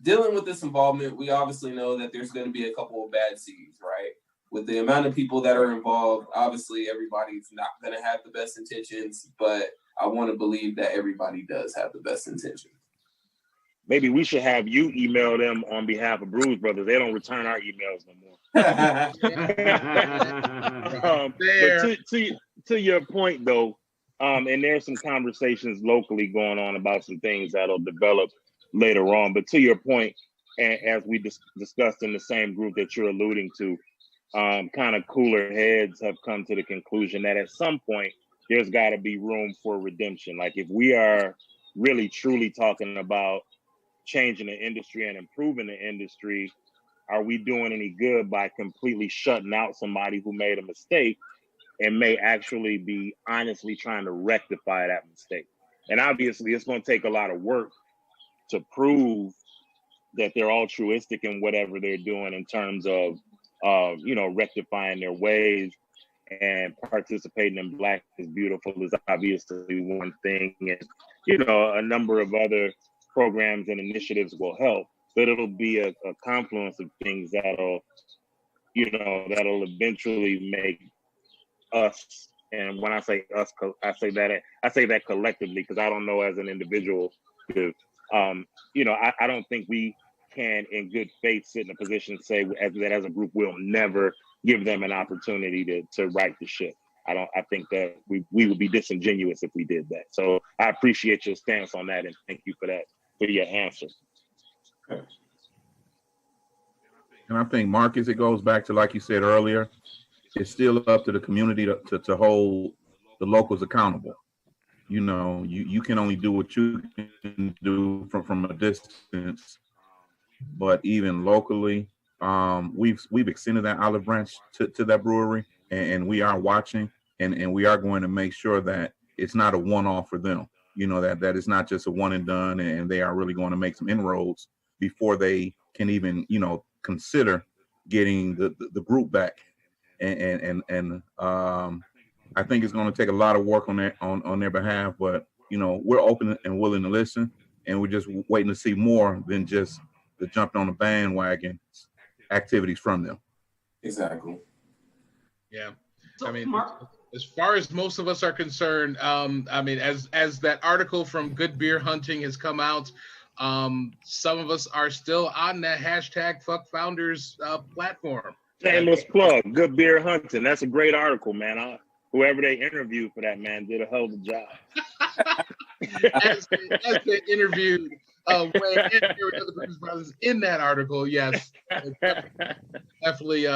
dealing with this involvement, we obviously know that there's going to be a couple of bad seeds, right? With the amount of people that are involved, obviously everybody's not going to have the best intentions, but I want to believe that everybody does have the best intentions. Maybe we should have you email them on behalf of Brewz Brothaz. They don't return our emails no more. But to your point, though, and there's some conversations locally going on about some things that'll develop later on. But to your point, as we discussed in the same group that you're alluding to, kind of cooler heads have come to the conclusion that at some point, there's got to be room for redemption. Like if we are really truly talking about changing the industry and improving the industry, are we doing any good by completely shutting out somebody who made a mistake and may actually be honestly trying to rectify that mistake? And obviously it's going to take a lot of work to prove that they're altruistic in whatever they're doing in terms of rectifying their ways, and participating in Black is Beautiful is obviously one thing, and a number of other programs and initiatives will help, but it'll be a confluence of things that'll eventually make us, and when I say us, I say that collectively, because I don't know as an individual, because I don't think we can in good faith sit in a position to say that as a group we'll never give them an opportunity to right the ship. I think that we would be disingenuous if we did that. So I appreciate your stance on that, and thank you for that, for your answer. And I think, Marcus, it goes back to, like you said earlier, it's still up to the community to hold the locals accountable. You can only do what you can do from a distance, but even locally, we've extended that olive branch to that brewery, and we are watching, and we are going to make sure that it's not a one-off for them. That it's not just a one and done, and they are really going to make some inroads before they can even consider getting the group back. And I think it's going to take a lot of work on their behalf, but we're open and willing to listen, and we're just waiting to see more than just the jumping on the bandwagon activities from them. Exactly. Yeah. So, I mean, as far as most of us are concerned, as that article from Good Beer Hunting has come out, some of us are still on that hashtag Fuck Founders platform. Shameless plug, Good Beer Hunting. That's a great article, man. Whoever they interviewed for that, man, did a hell of a job. as they interviewed Wayne and the Brewz Brothers in that article, yes, definitely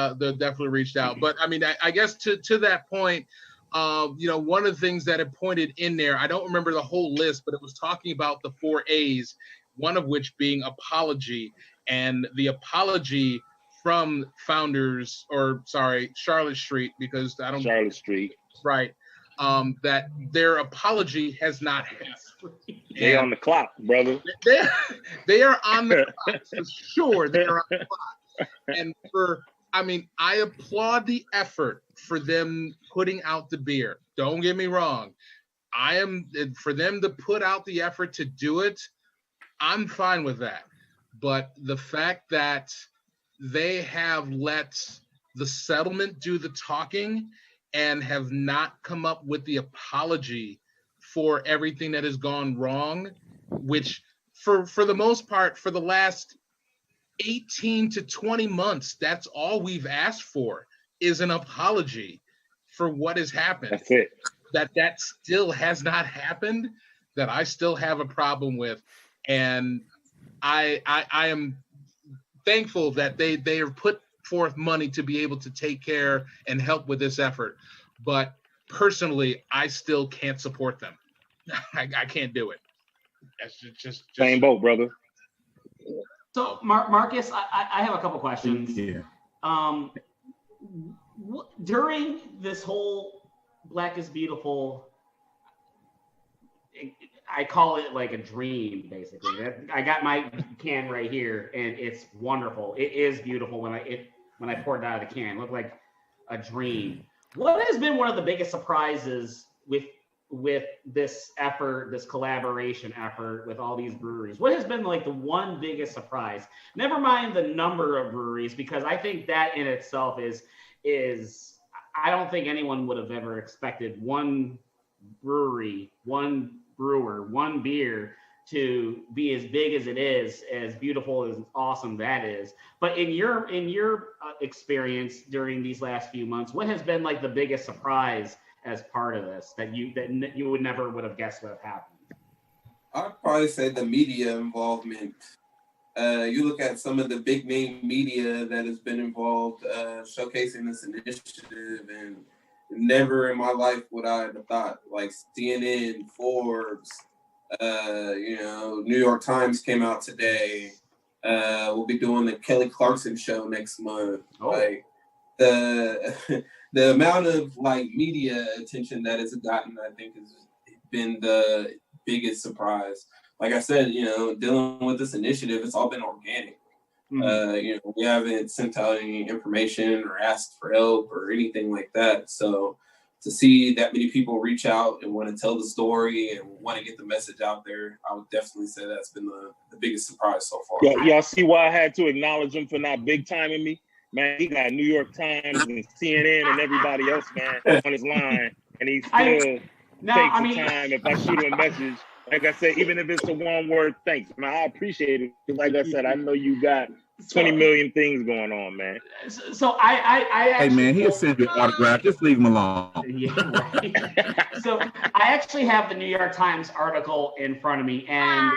reached out. But I mean, I guess to that point, one of the things that it pointed in there, I don't remember the whole list, but it was talking about the 4 A's, one of which being apology, and the apology from founders, Charlotte Street, because I don't Charlotte Street, right. That their apology has not happened. They on the clock, brother. They are on the clock for sure. They are on the clock. And I applaud the effort for them putting out the beer. Don't get me wrong. For them to put out the effort to do it, I'm fine with that. But the fact that they have let the settlement do the talking and have not come up with the apology for everything that has gone wrong, which for the most part, for the last 18 to 20 months. That's all we've asked for, is an apology for what has happened. That's it. That still has not happened, that I still have a problem with. And I am thankful that they have put forth money to be able to take care and help with this effort. But personally, I still can't support them. I can't do it. That's just Same boat, brother. So, Marcus, I have a couple questions. Yeah. During this whole Black is Beautiful, I call it like a dream, basically. I got my can right here, and it's wonderful. It is beautiful when I poured it out of the can. It looked like a dream. What has been one of the biggest surprises with this effort, this collaboration effort with all these breweries? What has been like the one biggest surprise? Never mind the number of breweries, because I think that in itself is I don't think anyone would have ever expected one brewery, one brewer, one beer to be as big as it is, as beautiful, as awesome that is. But in your experience during these last few months, what has been like the biggest surprise as part of this that you would never would have guessed would have happened? I'd probably say the media involvement. You look at some of the big name media that has been involved showcasing this initiative, and never in my life would I have thought, like CNN, Forbes, New York Times came out today. We'll be doing the Kelly Clarkson show next month. Oh. Like the amount of like media attention that it's gotten, I think, has been the biggest surprise. Like I said, dealing with this initiative, it's all been organic. Mm-hmm. We haven't sent out any information or asked for help or anything like that. So to see that many people reach out and want to tell the story and want to get the message out there, I would definitely say that's been the biggest surprise so far. Y'all see why I had to acknowledge him for not big timing me? Man, he got New York Times and CNN and everybody else, man, on his line. And he still takes the time if I shoot him a message. Like I said, even if it's a one-word thanks, man, I appreciate it. Like I said, I know you got 20 million things going on, man. So I hey, man, he'll send you an autograph. Just leave him alone. Yeah, right. So I actually have the New York Times article in front of me, and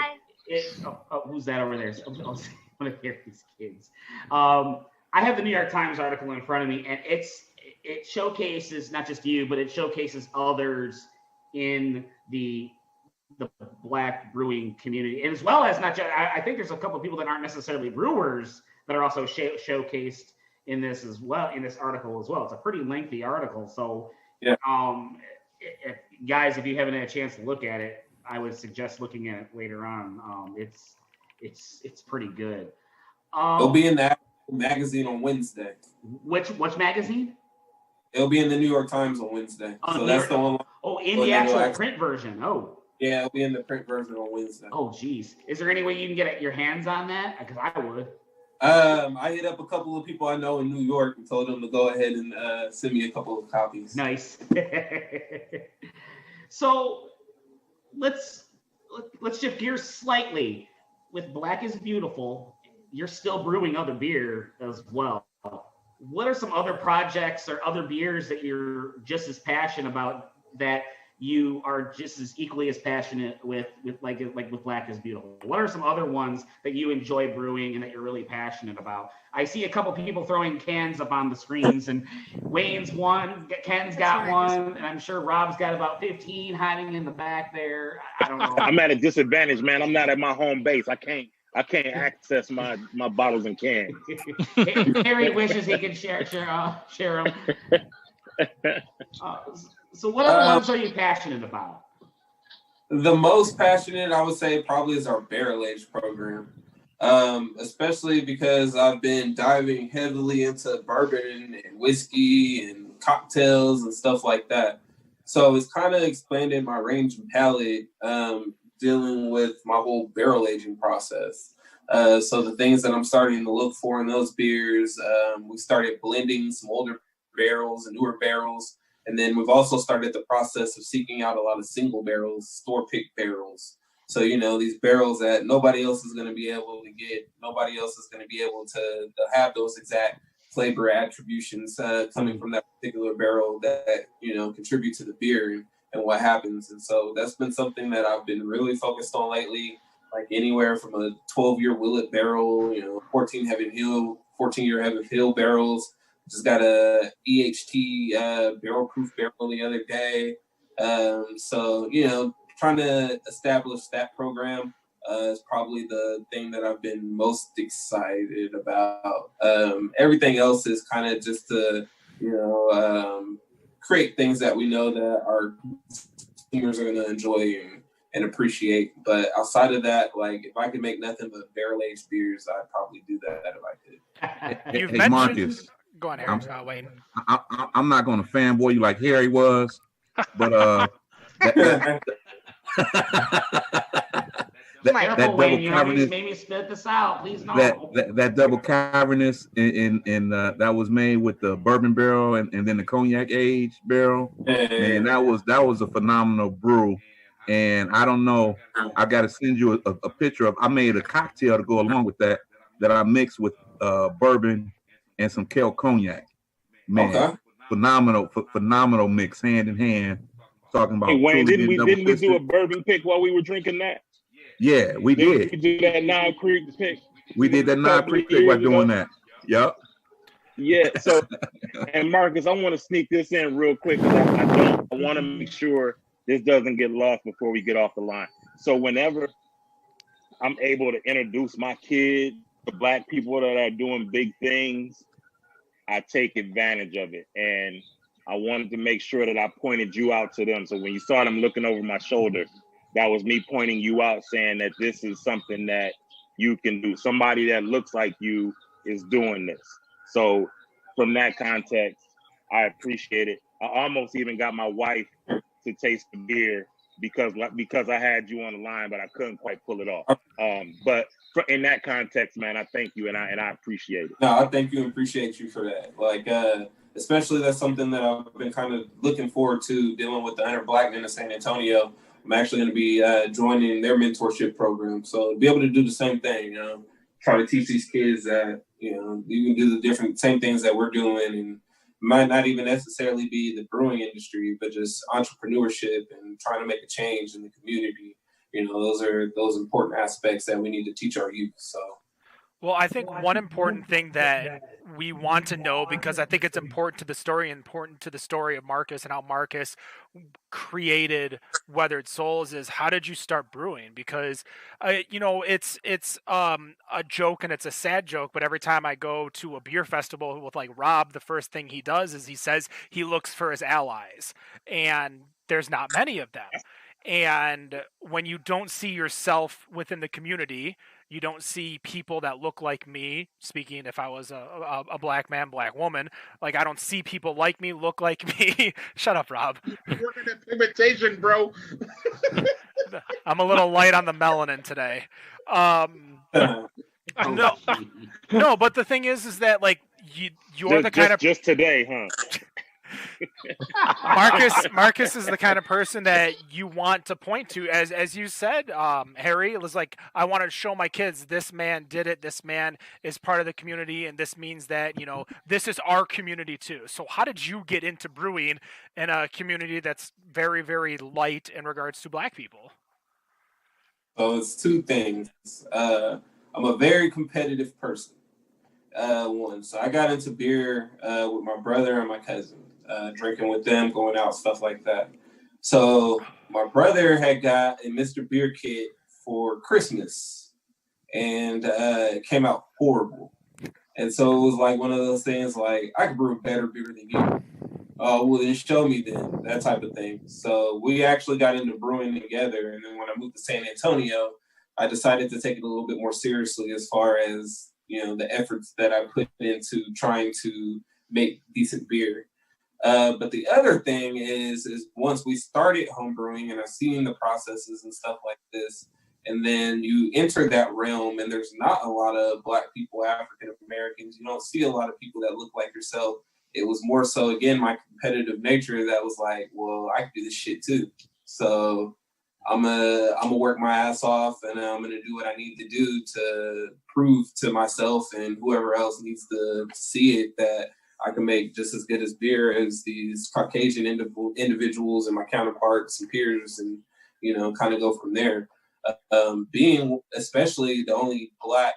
who's that over there? I want to hear these kids. I have the New York Times article in front of me, and it showcases not just you, but it showcases others in the Black brewing community, and as well as not just, I think there's a couple of people that aren't necessarily brewers that are also showcased in this as well, in this article as well. It's a pretty lengthy article, so yeah. Guys, if you haven't had a chance to look at it, I would suggest looking at it later on. It's pretty good. It'll be in the magazine on Wednesday. Which magazine? It'll be in the New York Times on Wednesday. So that's the one. Oh, in the actual print version. Oh. Yeah, it'll be in the print version on Wednesday. Oh, geez. Is there any way you can get your hands on that? Because I would. I hit up a couple of people I know in New York and told them to go ahead and send me a couple of copies. Nice. So let's shift gears slightly. With Black is Beautiful, you're still brewing other beer as well. What are some other projects or other beers that you're just as passionate about that you are just as equally as passionate with like with Black is Beautiful? What are some other ones that you enjoy brewing and that you're really passionate about? I see a couple people throwing cans up on the screens, and Wayne's one, Ken's got one, and I'm sure Rob's got about 15 hiding in the back there. I don't know. I'm at a disadvantage, man. I'm not at my home base. I can't access my bottles and cans. Harry wishes he could share them. So what other ones are you passionate about? The most passionate, I would say, probably is our barrel age program, especially because I've been diving heavily into bourbon and whiskey and cocktails and stuff like that. So it's kind of expanded my range and palette dealing with my whole barrel aging process. So the things that I'm starting to look for in those beers, we started blending some older barrels and newer barrels. And then we've also started the process of seeking out a lot of single barrels, store-picked barrels. So, these barrels that nobody else is going to be able to get, nobody else is going to be able to have those exact flavor attributions coming from that particular barrel that, contribute to the beer and what happens. And so that's been something that I've been really focused on lately, like anywhere from a 12-year Willet barrel, 14-year Heaven Hill barrels. Just got a EHT barrel proof barrel the other day. So, trying to establish that program is probably the thing that I've been most excited about. Everything else is kind of just to, create things that we know that our consumers are going to enjoy and appreciate. But outside of that, like if I could make nothing but barrel-aged beers, I'd probably do that if I could. Hey, Marcus. Go on, Harry. Wayne. I'm not going to fanboy you like Harry was, but that double cavernous, made me spit this out. Please no. That double cavernous in that was made with the bourbon barrel and then the cognac aged barrel. Man, that was a phenomenal brew. And I don't know, I got to send you a picture of. I made a cocktail to go along with that I mixed with bourbon and some Kel cognac. Man, okay. Phenomenal mix, hand in hand. Talking about. Hey, Wayne, didn't we do a bourbon pick while we were drinking that? Yeah, we did. We did that Knob Creek pick. We did that Knob Creek pick while doing that. Yep. Yeah. So, and Marcus, I want to sneak this in real quick because I want to make sure this doesn't get lost before we get off the line. So whenever I'm able to introduce my kids to Black people that are doing big things, I take advantage of it. And I wanted to make sure that I pointed you out to them. So when you saw them looking over my shoulder, that was me pointing you out, saying that this is something that you can do. Somebody that looks like you is doing this. So from that context, I appreciate it. I almost even got my wife to taste the beer because I had you on the line, but I couldn't quite pull it off. But in that context, man, I thank you and I appreciate it. No, I thank you and appreciate you for that. Like, especially that's something that I've been kind of looking forward to, dealing with the 100 Black men in San Antonio. I'm actually going to be joining their mentorship program. So to be able to do the same thing, try to teach these kids that, you can do the same things that we're doing, and might not even necessarily be the brewing industry, but just entrepreneurship and trying to make a change in the community. Those are those important aspects that we need to teach our youth. So. Well, I think one important thing that we want to know, because I think it's important to the story of Marcus and how Marcus created Weathered Souls, is how did you start brewing? Because, it's a joke and it's a sad joke, but every time I go to a beer festival with like Rob, the first thing he does is he says he looks for his allies, and there's not many of them. And when you don't see yourself within the community, you don't see people that look like me. Speaking, if I was a Black man, Black woman, like I don't see people like me, look like me. Shut up, Rob. You're working at pigmentation, bro. I'm a little light on the melanin today. No, but the thing is that like you're the kind of just today, huh? Marcus is the kind of person that you want to point to, as you said, Harry. It was like, I want to show my kids this man did it. This man is part of the community, and this means that this is our community too. So, how did you get into brewing in a community that's very, very light in regards to Black people? So it's two things. I'm a very competitive person. So I got into beer with my brother and my cousin. Drinking with them, going out, stuff like that. So my brother had got a Mr. Beer kit for Christmas, and it came out horrible. And so it was like one of those things like, I could brew better beer than you. Oh, well, then show me then, that type of thing. So we actually got into brewing together. And then when I moved to San Antonio, I decided to take it a little bit more seriously as far as, the efforts that I put into trying to make decent beer. But the other thing is once we started homebrewing and I've seen the processes and stuff like this, and then you enter that realm and there's not a lot of Black people, African Americans, you don't see a lot of people that look like yourself. It was more so, again, my competitive nature that was like, well, I can do this shit too. So I'm gonna work my ass off, and I'm gonna do what I need to do to prove to myself and whoever else needs to see it that I can make just as good as beer as these Caucasian individuals and my counterparts and peers, and kind of go from there. Being especially the only Black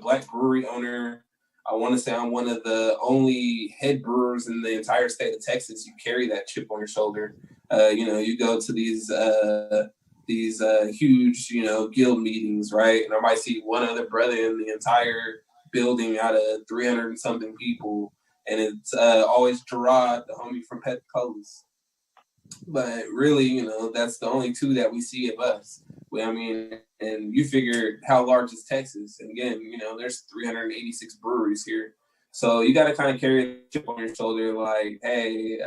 Black brewery owner, I want to say I'm one of the only head brewers in the entire state of Texas. You carry that chip on your shoulder. You go to these huge, guild meetings, right? And I might see one other brother in the entire building out of 300 and something people. And it's always Gerard, the homie from Pet Colas. But really, that's the only two that we see of us. Well, I mean, and you figure how large is Texas? And again, there's 386 breweries here. So you got to kind of carry a chip on your shoulder, like, hey,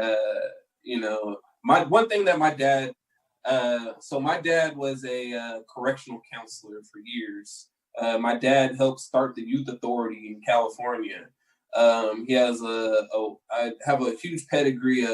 my one thing that my dad, so my dad was a correctional counselor for years. My dad helped start the Youth Authority in California. He has I have a huge pedigree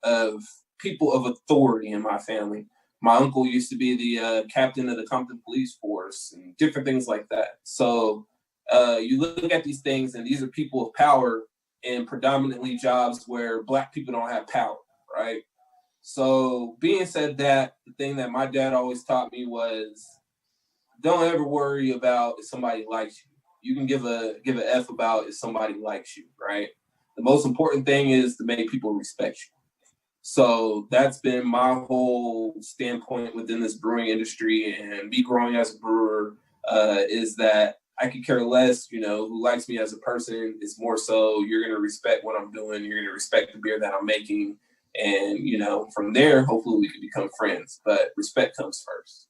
of people of authority in my family. My uncle used to be the captain of the Compton Police Force and different things like that. So you look at these things, and these are people of power in predominantly jobs where Black people don't have power, right? So being said that, the thing that my dad always taught me was, don't ever worry about if somebody likes you. You can give a F about if somebody likes you, right? The most important thing is to make people respect you. So that's been my whole standpoint within this brewing industry, and me growing as a brewer is that I could care less, who likes me as a person. It's more so you're going to respect what I'm doing. You're going to respect the beer that I'm making. And, from there, hopefully we can become friends. But respect comes first.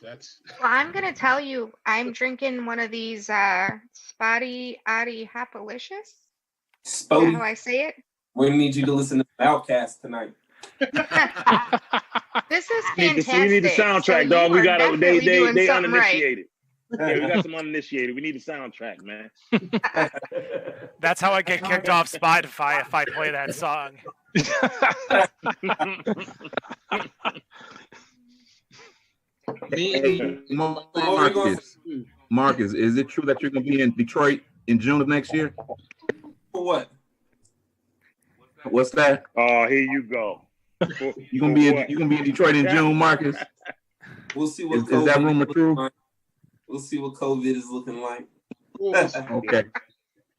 Well, I'm going to tell you, I'm drinking one of these Spotty Oddy Hopalicious. Is that how I say it? We need you to listen to Outcast tonight. This is fantastic. We need the soundtrack, so dog. We got to, they uninitiated. Right. Yeah, we got some uninitiated. We need a soundtrack, man. That's how I get kicked off Spotify if I play that song. Marcus, is it true that you're going to be in Detroit in June of next year? For what? What's that? Oh, here you go. You gonna be in Detroit in June, Marcus? We'll see what is that rumor true? Like. We'll see what COVID is looking like. Okay.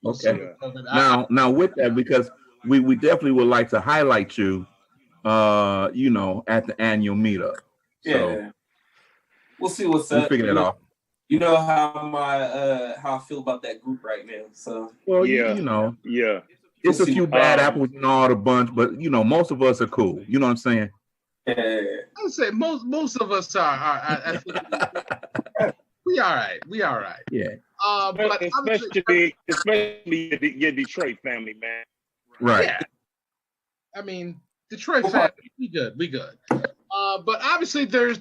Now with that, because we definitely would like to highlight you, at the annual meetup. Yeah. So, we'll see what's we'll up. figure that out. You know how how I feel about that group right now. So yeah. It's a few bad apples in all the bunch, but most of us are cool. You know what I'm saying? I would say most of us are. I think we all right. We all right. Yeah. But especially your Detroit family, man. Right. Yeah. I mean, Detroit family, we good. But obviously, there's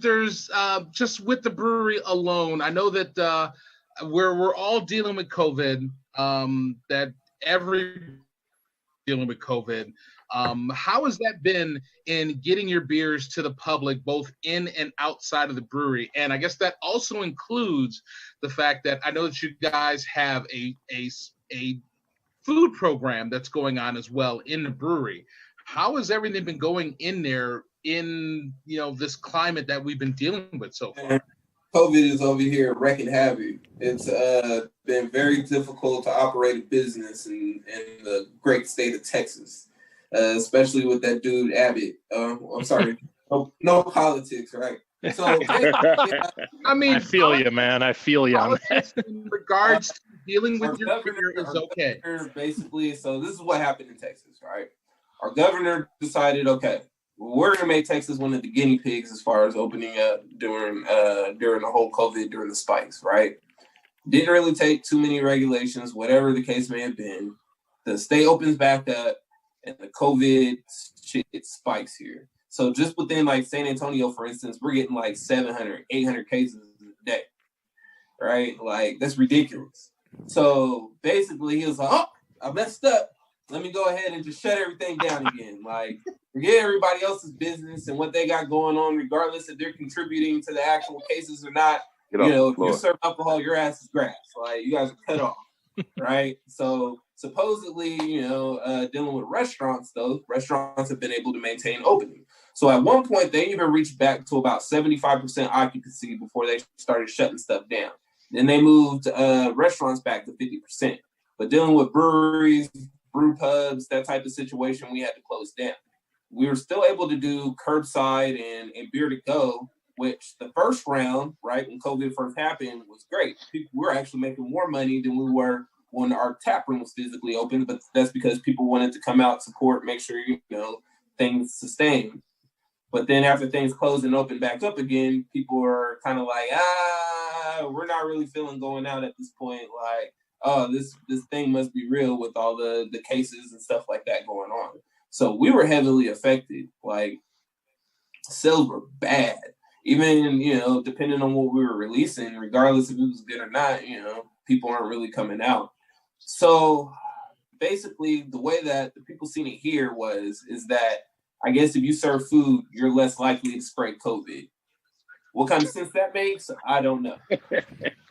just with the brewery alone. I know that we're all dealing with COVID. That every dealing with COVID. How has that been in getting your beers to the public, both in and outside of the brewery? And I guess that also includes the fact that I know that you guys have a food program that's going on as well in the brewery. How has everything been going in there in this climate that we've been dealing with so far? COVID is over here wrecking havoc. It's been very difficult to operate a business in the great state of Texas, especially with that dude Abbott. I'm sorry, no politics, right? So I mean, I feel you, man. I feel you on that. In regards to dealing with your beer is okay. Basically, so this is what happened in Texas, right? Our governor decided, okay, we're gonna make Texas one of the guinea pigs as far as opening up during the whole COVID, during the spikes, right? Didn't really take too many regulations, whatever the case may have been. The state opens back up, and the COVID shit spikes here. So just within like San Antonio, for instance, we're getting like 700, 800 cases a day, right? Like that's ridiculous. So basically, he was like, "Oh, I messed up. Let me go ahead and just shut everything down again. Like, forget everybody else's business and what they got going on, regardless if they're contributing to the actual cases or not. Get off the If floor. you serve alcohol, your ass is grass. Like, you guys are cut off, right? So supposedly, dealing with restaurants, though, restaurants have been able to maintain opening. So at one point, they even reached back to about 75% occupancy before they started shutting stuff down. Then they moved restaurants back to 50%. But dealing with breweries, brew pubs, that type of situation, we had to close down. We were still able to do curbside and beer to go, which the first round, right, when COVID first happened, was great. People were actually making more money than we were when our tap room was physically open, but that's because people wanted to come out, support, make sure, things sustain. But then after things closed and opened back up again, people were kind of like, we're not really feeling going out at this point. Like, oh, this thing must be real with all the cases and stuff like that going on. So we were heavily affected. Like, sales were bad. Even, depending on what we were releasing, regardless if it was good or not, people aren't really coming out. So basically the way that the people seen it here is that I guess if you serve food, you're less likely to spread COVID. What kind of sense that makes, I don't know.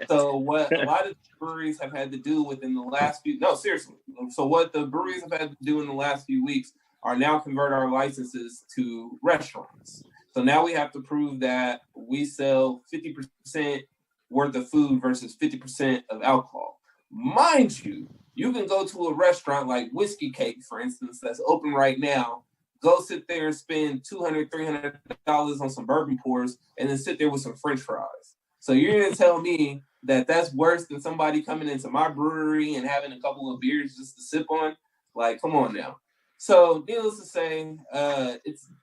So what a lot of breweries have had to do within the last few, no, seriously. So what the breweries have had to do in the last few weeks are now convert our licenses to restaurants. So now we have to prove that we sell 50% worth of food versus 50% of alcohol. Mind you, you can go to a restaurant like Whiskey Cake, for instance, that's open right now, go sit there and spend $200, $300 on some bourbon pours and then sit there with some French fries. So you're going to tell me that that's worse than somebody coming into my brewery and having a couple of beers just to sip on? Like, come on now. So needless to say,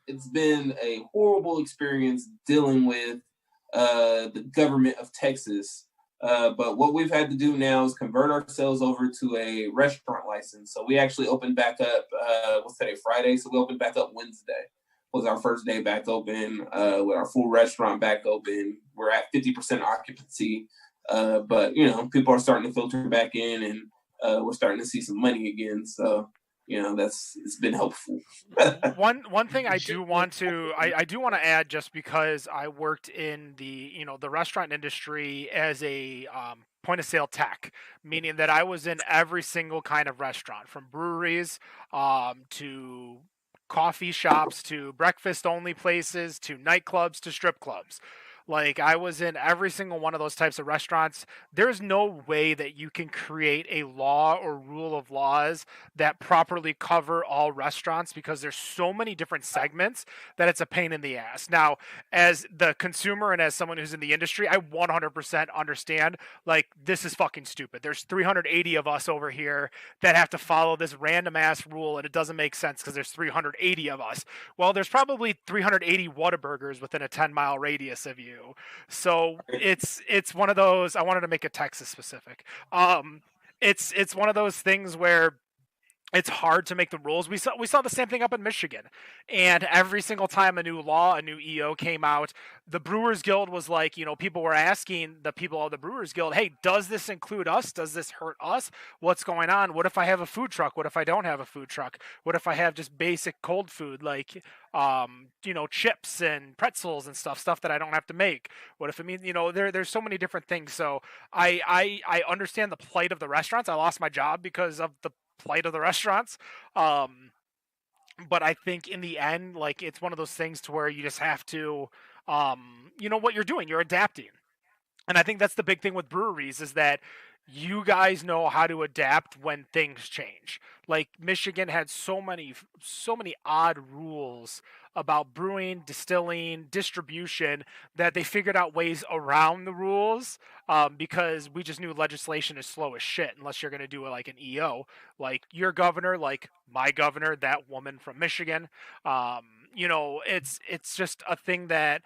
it's been a horrible experience dealing with the government of Texas. But what we've had to do now is convert ourselves over to a restaurant license. So we actually opened back up, what's today, Friday? So we opened back up Wednesday. Was our first day back open, with our full restaurant back open. We're at 50% occupancy. But, people are starting to filter back in and we're starting to see some money again. So, it's been helpful. One thing I do want to add, just because I worked in the the restaurant industry as a point of sale tech, meaning that I was in every single kind of restaurant, from breweries to coffee shops to breakfast only places to nightclubs to strip clubs. Like, I was in every single one of those types of restaurants. There's no way that you can create a law or rule of laws that properly cover all restaurants, because there's so many different segments that it's a pain in the ass. Now, as the consumer and as someone who's in the industry, I 100% understand, like, this is fucking stupid. There's 380 of us over here that have to follow this random ass rule, and it doesn't make sense because there's 380 of us. Well, there's probably 380 Whataburgers within a 10-mile radius of you. So it's one of those. I wanted to make it Texas specific. It's one of those things where it's hard to make the rules. We saw the same thing up in Michigan, and every single time a new law, a new EO came out, the Brewers Guild was like, people were asking the people of the Brewers Guild, hey, does this include us? Does this hurt us? What's going on? What if I have a food truck? What if I don't have a food truck? What if I have just basic cold food like chips and pretzels and stuff that I don't have to make? What if it means, there's so many different things. So I understand the plight of the restaurants. I lost my job because of the plight of the restaurants. But I think in the end, like, it's one of those things to where you just have to, what you're doing, you're adapting. And I think that's the big thing with breweries, is that you guys know how to adapt when things change. Like, Michigan had so many odd rules about brewing, distilling, distribution, that they figured out ways around the rules, because we just knew legislation is slow as shit unless you're going to do it like an EO, like your governor, like my governor, that woman from Michigan. It's just a thing that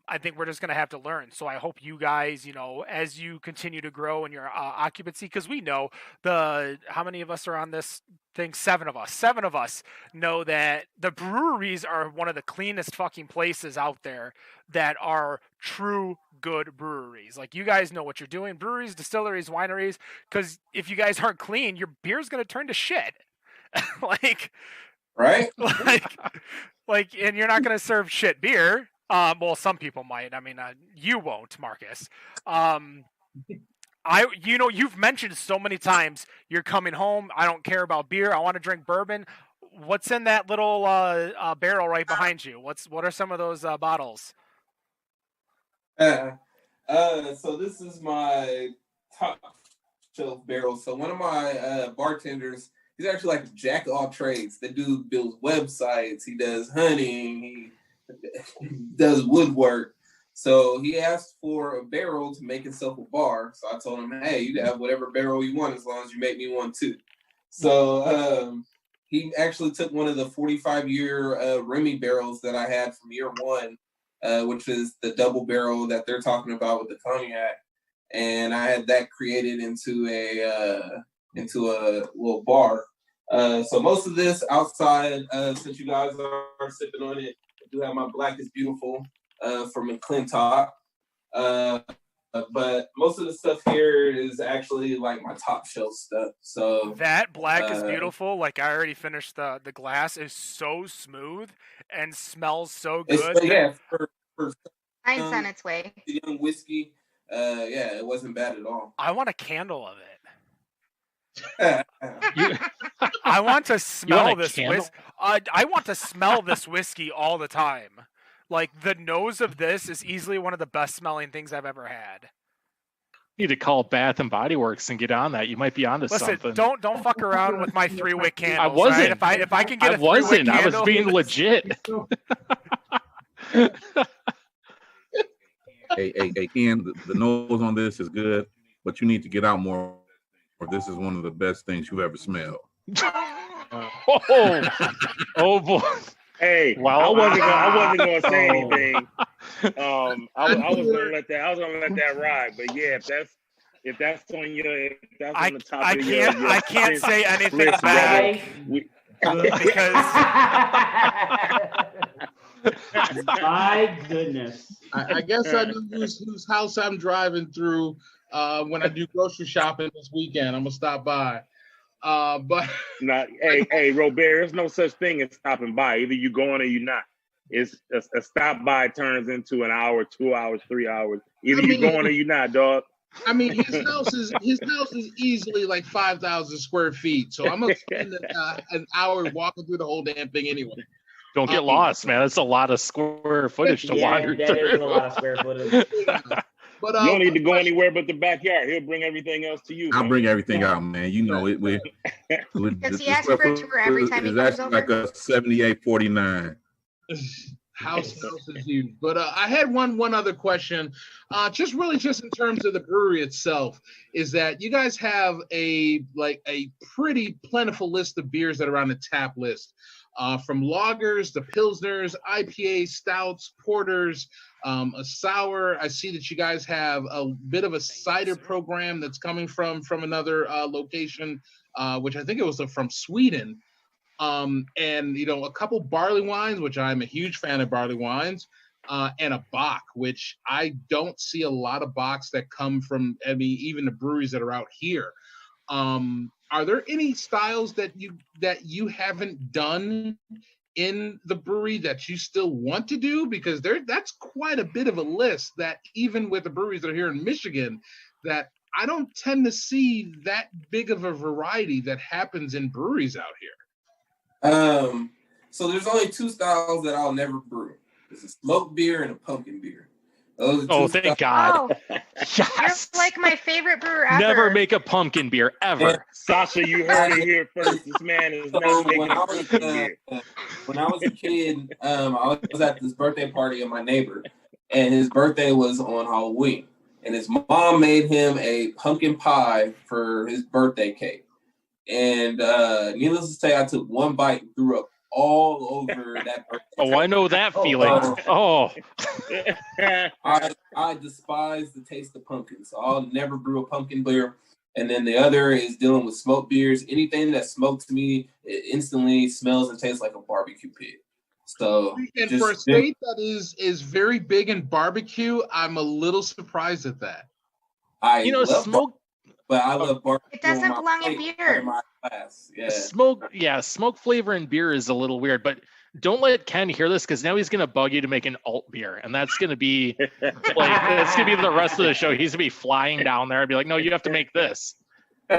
I think we're just going to have to learn. So I hope you guys, as you continue to grow in your occupancy, because we know how many of us are on this thing? 7 of us. 7 of us know that the breweries are one of the cleanest fucking places out there that are true good breweries. Like, you guys know what you're doing. Breweries, distilleries, wineries, because if you guys aren't clean, your beer's going to turn to shit. Right? And you're not going to serve shit beer. Well, some people might. I mean, you won't, Marcus. You've mentioned so many times you're coming home. I don't care about beer. I want to drink bourbon. What's in that little barrel right behind you? What are some of those bottles? So this is my top shelf barrel. So one of my bartenders, he's actually like a jack of all trades. The dude builds websites. He does hunting. He does woodwork. So he asked for a barrel to make himself a bar. So I told him, hey, you can have whatever barrel you want as long as you make me one too. So he actually took one of the 45-year Remy barrels that I had from year one, which is the double barrel that they're talking about with the cognac. And I had that created into a little bar. So most of this outside, since you guys are sipping on it, I do have my Black is Beautiful from McClintock. But most of the stuff here is actually like my top shelf stuff. So that Black is Beautiful, like I already finished the glass, is so smooth and smells so good. For Mine's on its way. The young whiskey, it wasn't bad at all. I want a candle of it. I want to smell this whiskey. I want to smell this whiskey all the time. Like, the nose of this is easily one of the best smelling things I've ever had. You need to call Bath and Body Works and get on that. You might be onto something. Listen, don't fuck around with my 3-wick candles. I wasn't. Right? If I can get I wasn't. I was being legit. Hey, Ken, the nose on this is good, but you need to get out more. Or this is one of the best things you ever smelled. Oh boy. Hey, well, I wasn't gonna say anything. I was gonna let that ride. But yeah, if that's on the top I of your I can't say anything list, bad because my goodness. I guess I know whose house I'm driving through when I do grocery shopping this weekend. I'm gonna stop by. But hey, Robert, there's no such thing as stopping by. Either you going or you not. It's a stop by turns into an hour, 2 hours, 3 hours. Either you going or you not, dog. I mean, his house is easily like 5,000 square feet. So I'm gonna spend an hour walking through the whole damn thing anyway. Don't get lost, man. That's a lot of square footage to wander through. That is a lot of square footage. But, you don't need to go anywhere but the backyard. He'll bring everything else to you. I'll bring everything out, man. You know it. Does he ask for a tour every time he comes over? It's like a 7849. House is huge. But I had one other question, just in terms of the brewery itself, is that you guys have a pretty plentiful list of beers that are on the tap list, from lagers to pilsners, IPAs, stouts, porters, a sour. I see that you guys have a bit of a cider program that's coming from another location, which I think it was from Sweden. And a couple barley wines, which I'm a huge fan of barley wines, and a bock, which I don't see a lot of bocks that come from, even the breweries that are out here. Are there any styles that you haven't done in the brewery that you still want to do? Because that's quite a bit of a list that even with the breweries that are here in Michigan, that I don't tend to see that big of a variety that happens in breweries out here. So there's only 2 styles that I'll never brew. There's a smoked beer and a pumpkin beer. Thank God. Oh, Yes. you're like my favorite brewer ever. Never make a pumpkin beer, ever. Sasha, you heard it here first. This man is not making a pumpkin beer. When I was a kid, I was at this birthday party of my neighbor, and his birthday was on Halloween. And his mom made him a pumpkin pie for his birthday cake. And needless to say, I took one bite and threw up all over that birthday. Oh, I know that feeling. Oh. I despise the taste of pumpkin, so I'll never brew a pumpkin beer. And then the other is dealing with smoked beers. Anything that smoked to me, it instantly smells and tastes like a barbecue pit. So, and for a state that is very big in barbecue, I'm a little surprised at that. I love smoke, but I love barbecue. It doesn't belong in beer. My class. Yeah. Smoke flavor in beer is a little weird, but don't let Ken hear this because now he's gonna bug you to make an alt beer, and that's gonna be that's gonna be the rest of the show. He's gonna be flying down there and be like, "No, you have to make this." So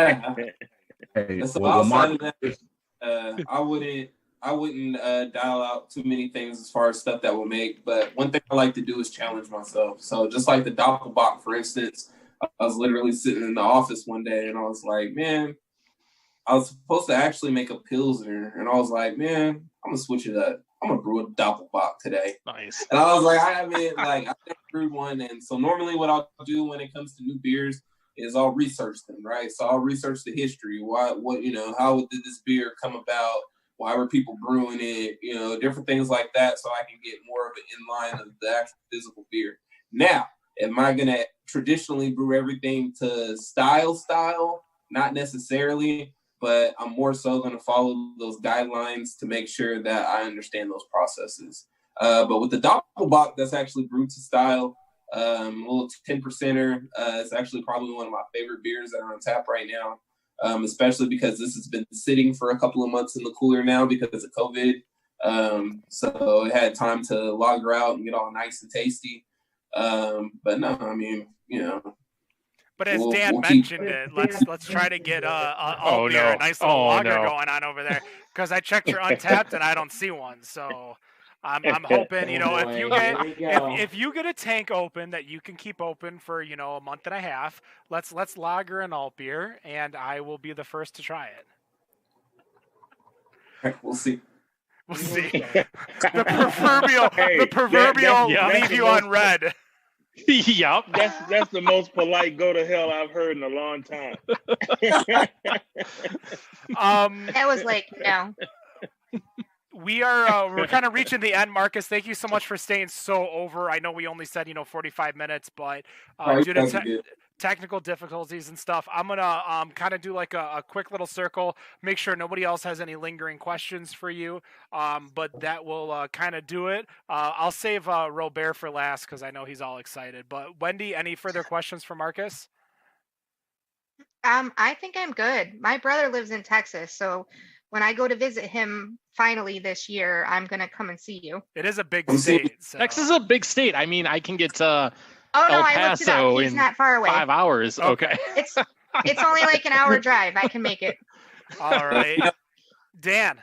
I wouldn't dial out too many things as far as stuff that will make, but one thing I like to do is challenge myself. So just like the Doppelbock, for instance, I was literally sitting in the office one day and I was like, man, I was supposed to actually make a Pilsner, and I was like, man, I'm gonna switch it up. I'm gonna brew a Doppelbock today. Nice. And I was like, I've never brewed one. And so normally what I'll do when it comes to new beers is I'll research them, right? So I'll research the history. How did this beer come about? Why were people brewing it? Different things like that, so I can get more of an inline of the actual physical beer. Now, am I gonna traditionally brew everything to style? Not necessarily, but I'm more so gonna follow those guidelines to make sure that I understand those processes. But with the Doppelbock, that's actually brewed to style. A little 10%er. It's actually probably one of my favorite beers that are on tap right now. Especially because this has been sitting for a couple of months in the cooler now because of COVID. So it had time to lager out and get all nice and tasty. But no, I mean, But as Dan mentioned it, let's try to get a nice little lager going on over there, because I checked your Untapped and I don't see one. So I'm hoping, if you get a tank open that you can keep open for, a month and a half, let's lager an alt beer, and I will be the first to try it. We'll see. We'll see. The proverbial leave you on red. Yep. That's the most polite go to hell I've heard in a long time. That was like, no. We're kind of reaching the end, Marcus. Thank you so much for staying so over. I know we only said 45 minutes, but due to technical difficulties and stuff, I'm gonna kind of do like a quick little circle, make sure nobody else has any lingering questions for you. But that will kind of do it. I'll save Robert for last because I know he's all excited. But Wendy, any further questions for Marcus? I think I'm good. My brother lives in Texas, so when I go to visit him finally this year, I'm going to come and see you. It is a big state. So. Texas is a big state. I mean, I can get to El Paso I looked it up. He's not far away. 5 hours. Okay. It's only like an hour drive. I can make it. All right. Dan.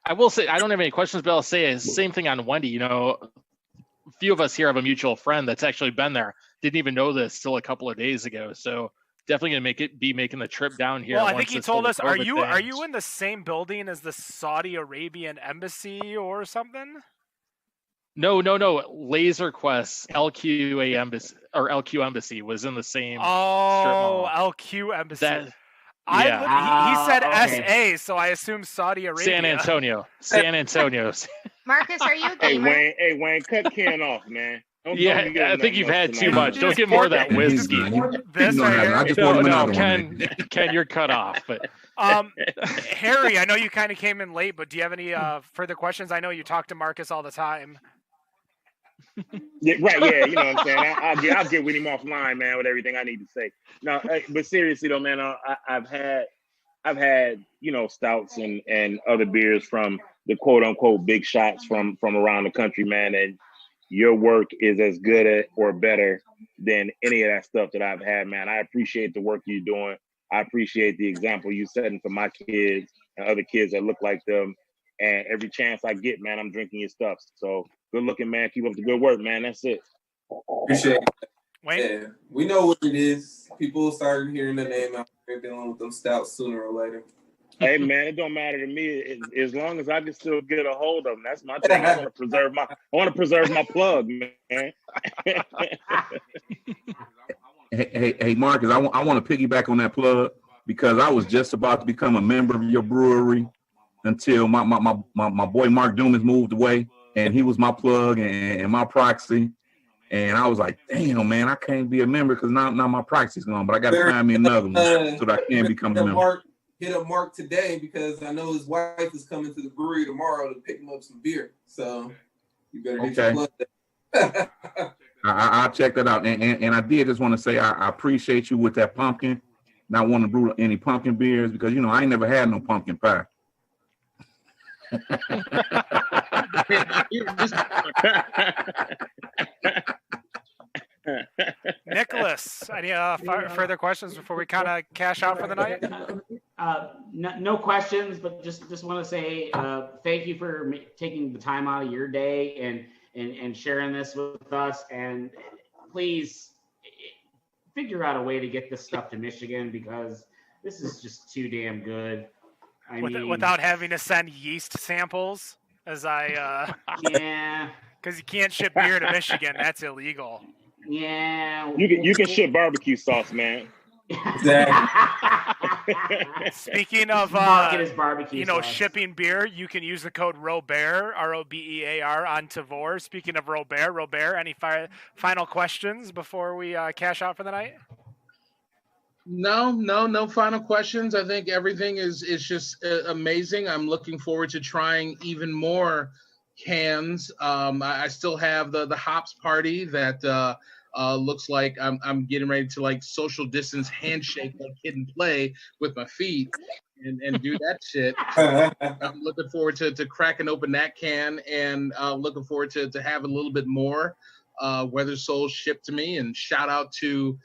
I will say, I don't have any questions, but I'll say the same thing on Wendy. A few of us here have a mutual friend that's actually been there. Didn't even know this till a couple of days ago. So definitely gonna be making the trip down here. Well, I think he told us. Are you in the same building as the Saudi Arabian embassy or something? No. Laser Quest LQA embassy or LQ embassy was in the same. Oh, LQ embassy. He said SA, so I assume Saudi Arabia. San Antonio. Marcus, are you a gamer? Hey Wayne, cut Ken off, man. I think you've had too much. Don't get more of that whiskey. Ken, you're cut off. But Harry, I know you kind of came in late, but do you have any further questions? I know you talk to Marcus all the time. Yeah, right. Yeah, you know what I'm saying. I'll get with him offline, man, with everything I need to say. No, but seriously though, man, I've had stouts and other beers from the quote unquote big shots from around the country, man, and your work is as good at or better than any of that stuff that I've had, man. I appreciate the work you're doing. I appreciate the example you're setting for my kids and other kids that look like them. And every chance I get, man, I'm drinking your stuff. So good looking, man. Keep up the good work, man. That's it. Appreciate it. Wayne? Yeah, we know what it is. People started hearing the name out there dealing with them stouts sooner or later. Hey man, it don't matter to me as long as I can still get a hold of them. That's my thing. I want to preserve my plug, man. Hey, Marcus, I want to piggyback on that plug because I was just about to become a member of your brewery, until my boy Mark Dumas moved away, and he was my plug and my proxy. And I was like, damn, man, I can't be a member because now my proxy's gone. But I got to find me another one so that I can become a member. Hit up Mark today because I know his wife is coming to the brewery tomorrow to pick him up some beer. So you better get your plug there. I'll check that out. And I did just want to say I appreciate you with that pumpkin. Not wanting to brew any pumpkin beers because, I ain't never had no pumpkin pie. Nicholas, any further questions before we kind of cash out for the night? No questions, but just want to say thank you for taking the time out of your day and sharing this with us. And please figure out a way to get this stuff to Michigan because this is just too damn good. Without having to send yeast samples, yeah, because you can't ship beer to Michigan. That's illegal. Yeah, you can ship barbecue sauce, man. Speaking of barbecue sauce. Shipping beer, you can use the code ROBEAR, ROBEAR on Tavor. Speaking of Robert, any final questions before we cash out for the night? No final questions. I think everything is just amazing. I'm looking forward to trying even more cans. I still have the hops party that looks like I'm getting ready to like social distance handshake like Kid and Play with my feet and do that shit. I'm looking forward to cracking open that can and looking forward to having a little bit more Weathered Souls shipped to me. And shout out to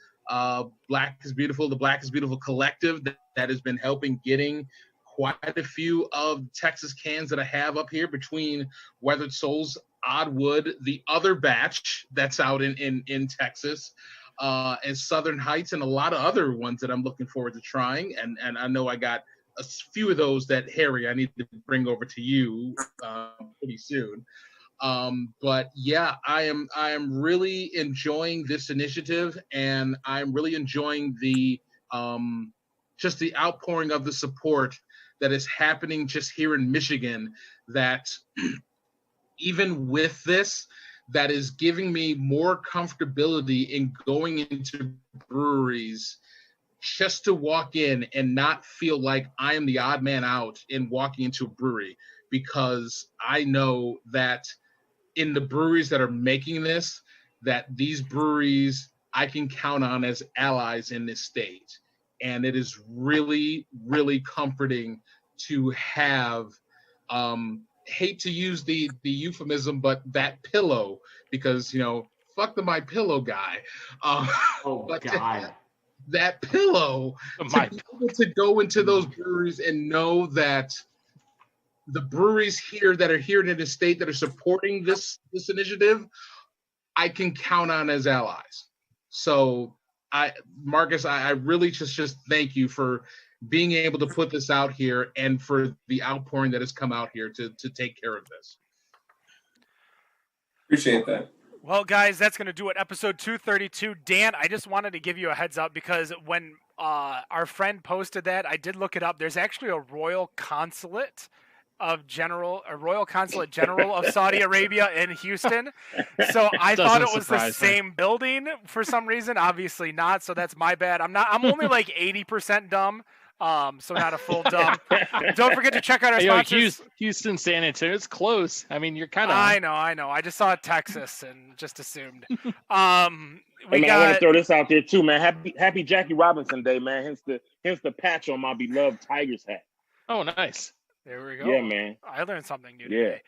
Black is Beautiful, the Black is Beautiful collective that has been helping getting quite a few of Texas cans that I have up here between Weathered Souls, Oddwood, the other batch that's out in Texas, and Southern Heights, and a lot of other ones that I'm looking forward to trying. And I know I got a few of those that, Harry, I need to bring over to you pretty soon. But yeah, I am really enjoying this initiative, and I'm really enjoying the just the outpouring of the support that is happening just here in Michigan, that even with this, that is giving me more comfortability in going into breweries just to walk in and not feel like I am the odd man out in walking into a brewery, because I know that in the breweries that are making this, that these breweries I can count on as allies in this state. And it is really, really comforting to have, hate to use the euphemism, but that pillow, because, fuck the My Pillow guy. Oh, God. That pillow to be able to go into those breweries and know that the breweries here that are here in the state that are supporting this initiative, I can count on as allies. So Marcus, I really just thank you for being able to put this out here and for the outpouring that has come out here to take care of this. Appreciate that. Well, guys, that's going to do it. Episode 232. Dan, I just wanted to give you a heads up because when our friend posted that, I did look it up. There's actually a Royal Consulate General of Saudi Arabia in Houston. So I thought it was the same building for some reason. Obviously not. So that's my bad. I'm only like 80% dumb. So not a full dumb. Don't forget to check out our sponsors. Houston, San Antonio. It's close. I mean, you're kind of. I know. I just saw Texas and just assumed. I want to throw this out there too, man. Happy Jackie Robinson Day, man. Hence the patch on my beloved Tigers hat. Oh, nice. There we go. Yeah, man. I learned something new today.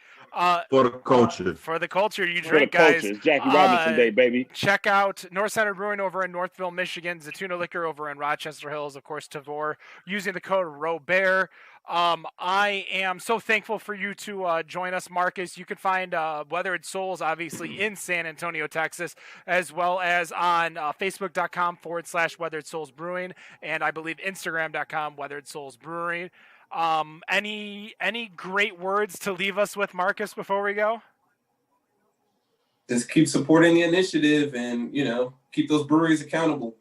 For the culture. For the culture you drink, guys. It's Jackie Robinson Day, baby. Check out North Center Brewing over in Northville, Michigan. Zatuna Liquor over in Rochester Hills. Of course, Tavor. Using the code ROBEAR. I am so thankful for you to join us, Marcus. You can find Weathered Souls, obviously, in San Antonio, Texas, as well as on Facebook.com/Weathered Souls Brewing, and I believe Instagram.com Weathered Souls Brewing. Any great words to leave us with, Marcus, before we go? Just keep supporting the initiative and, keep those breweries accountable.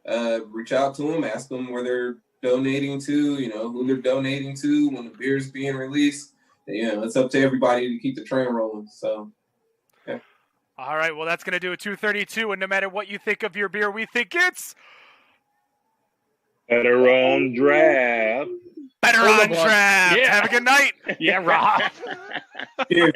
Reach out to them, ask them where they're donating to, who they're donating to when the beer is being released. It's up to everybody to keep the train rolling. So, yeah. All right, well, that's going to do a 232, and no matter what you think of your beer, we think it's Better on draft. better on draft. Yeah. Have a good night. Yeah, Rob. Cheers.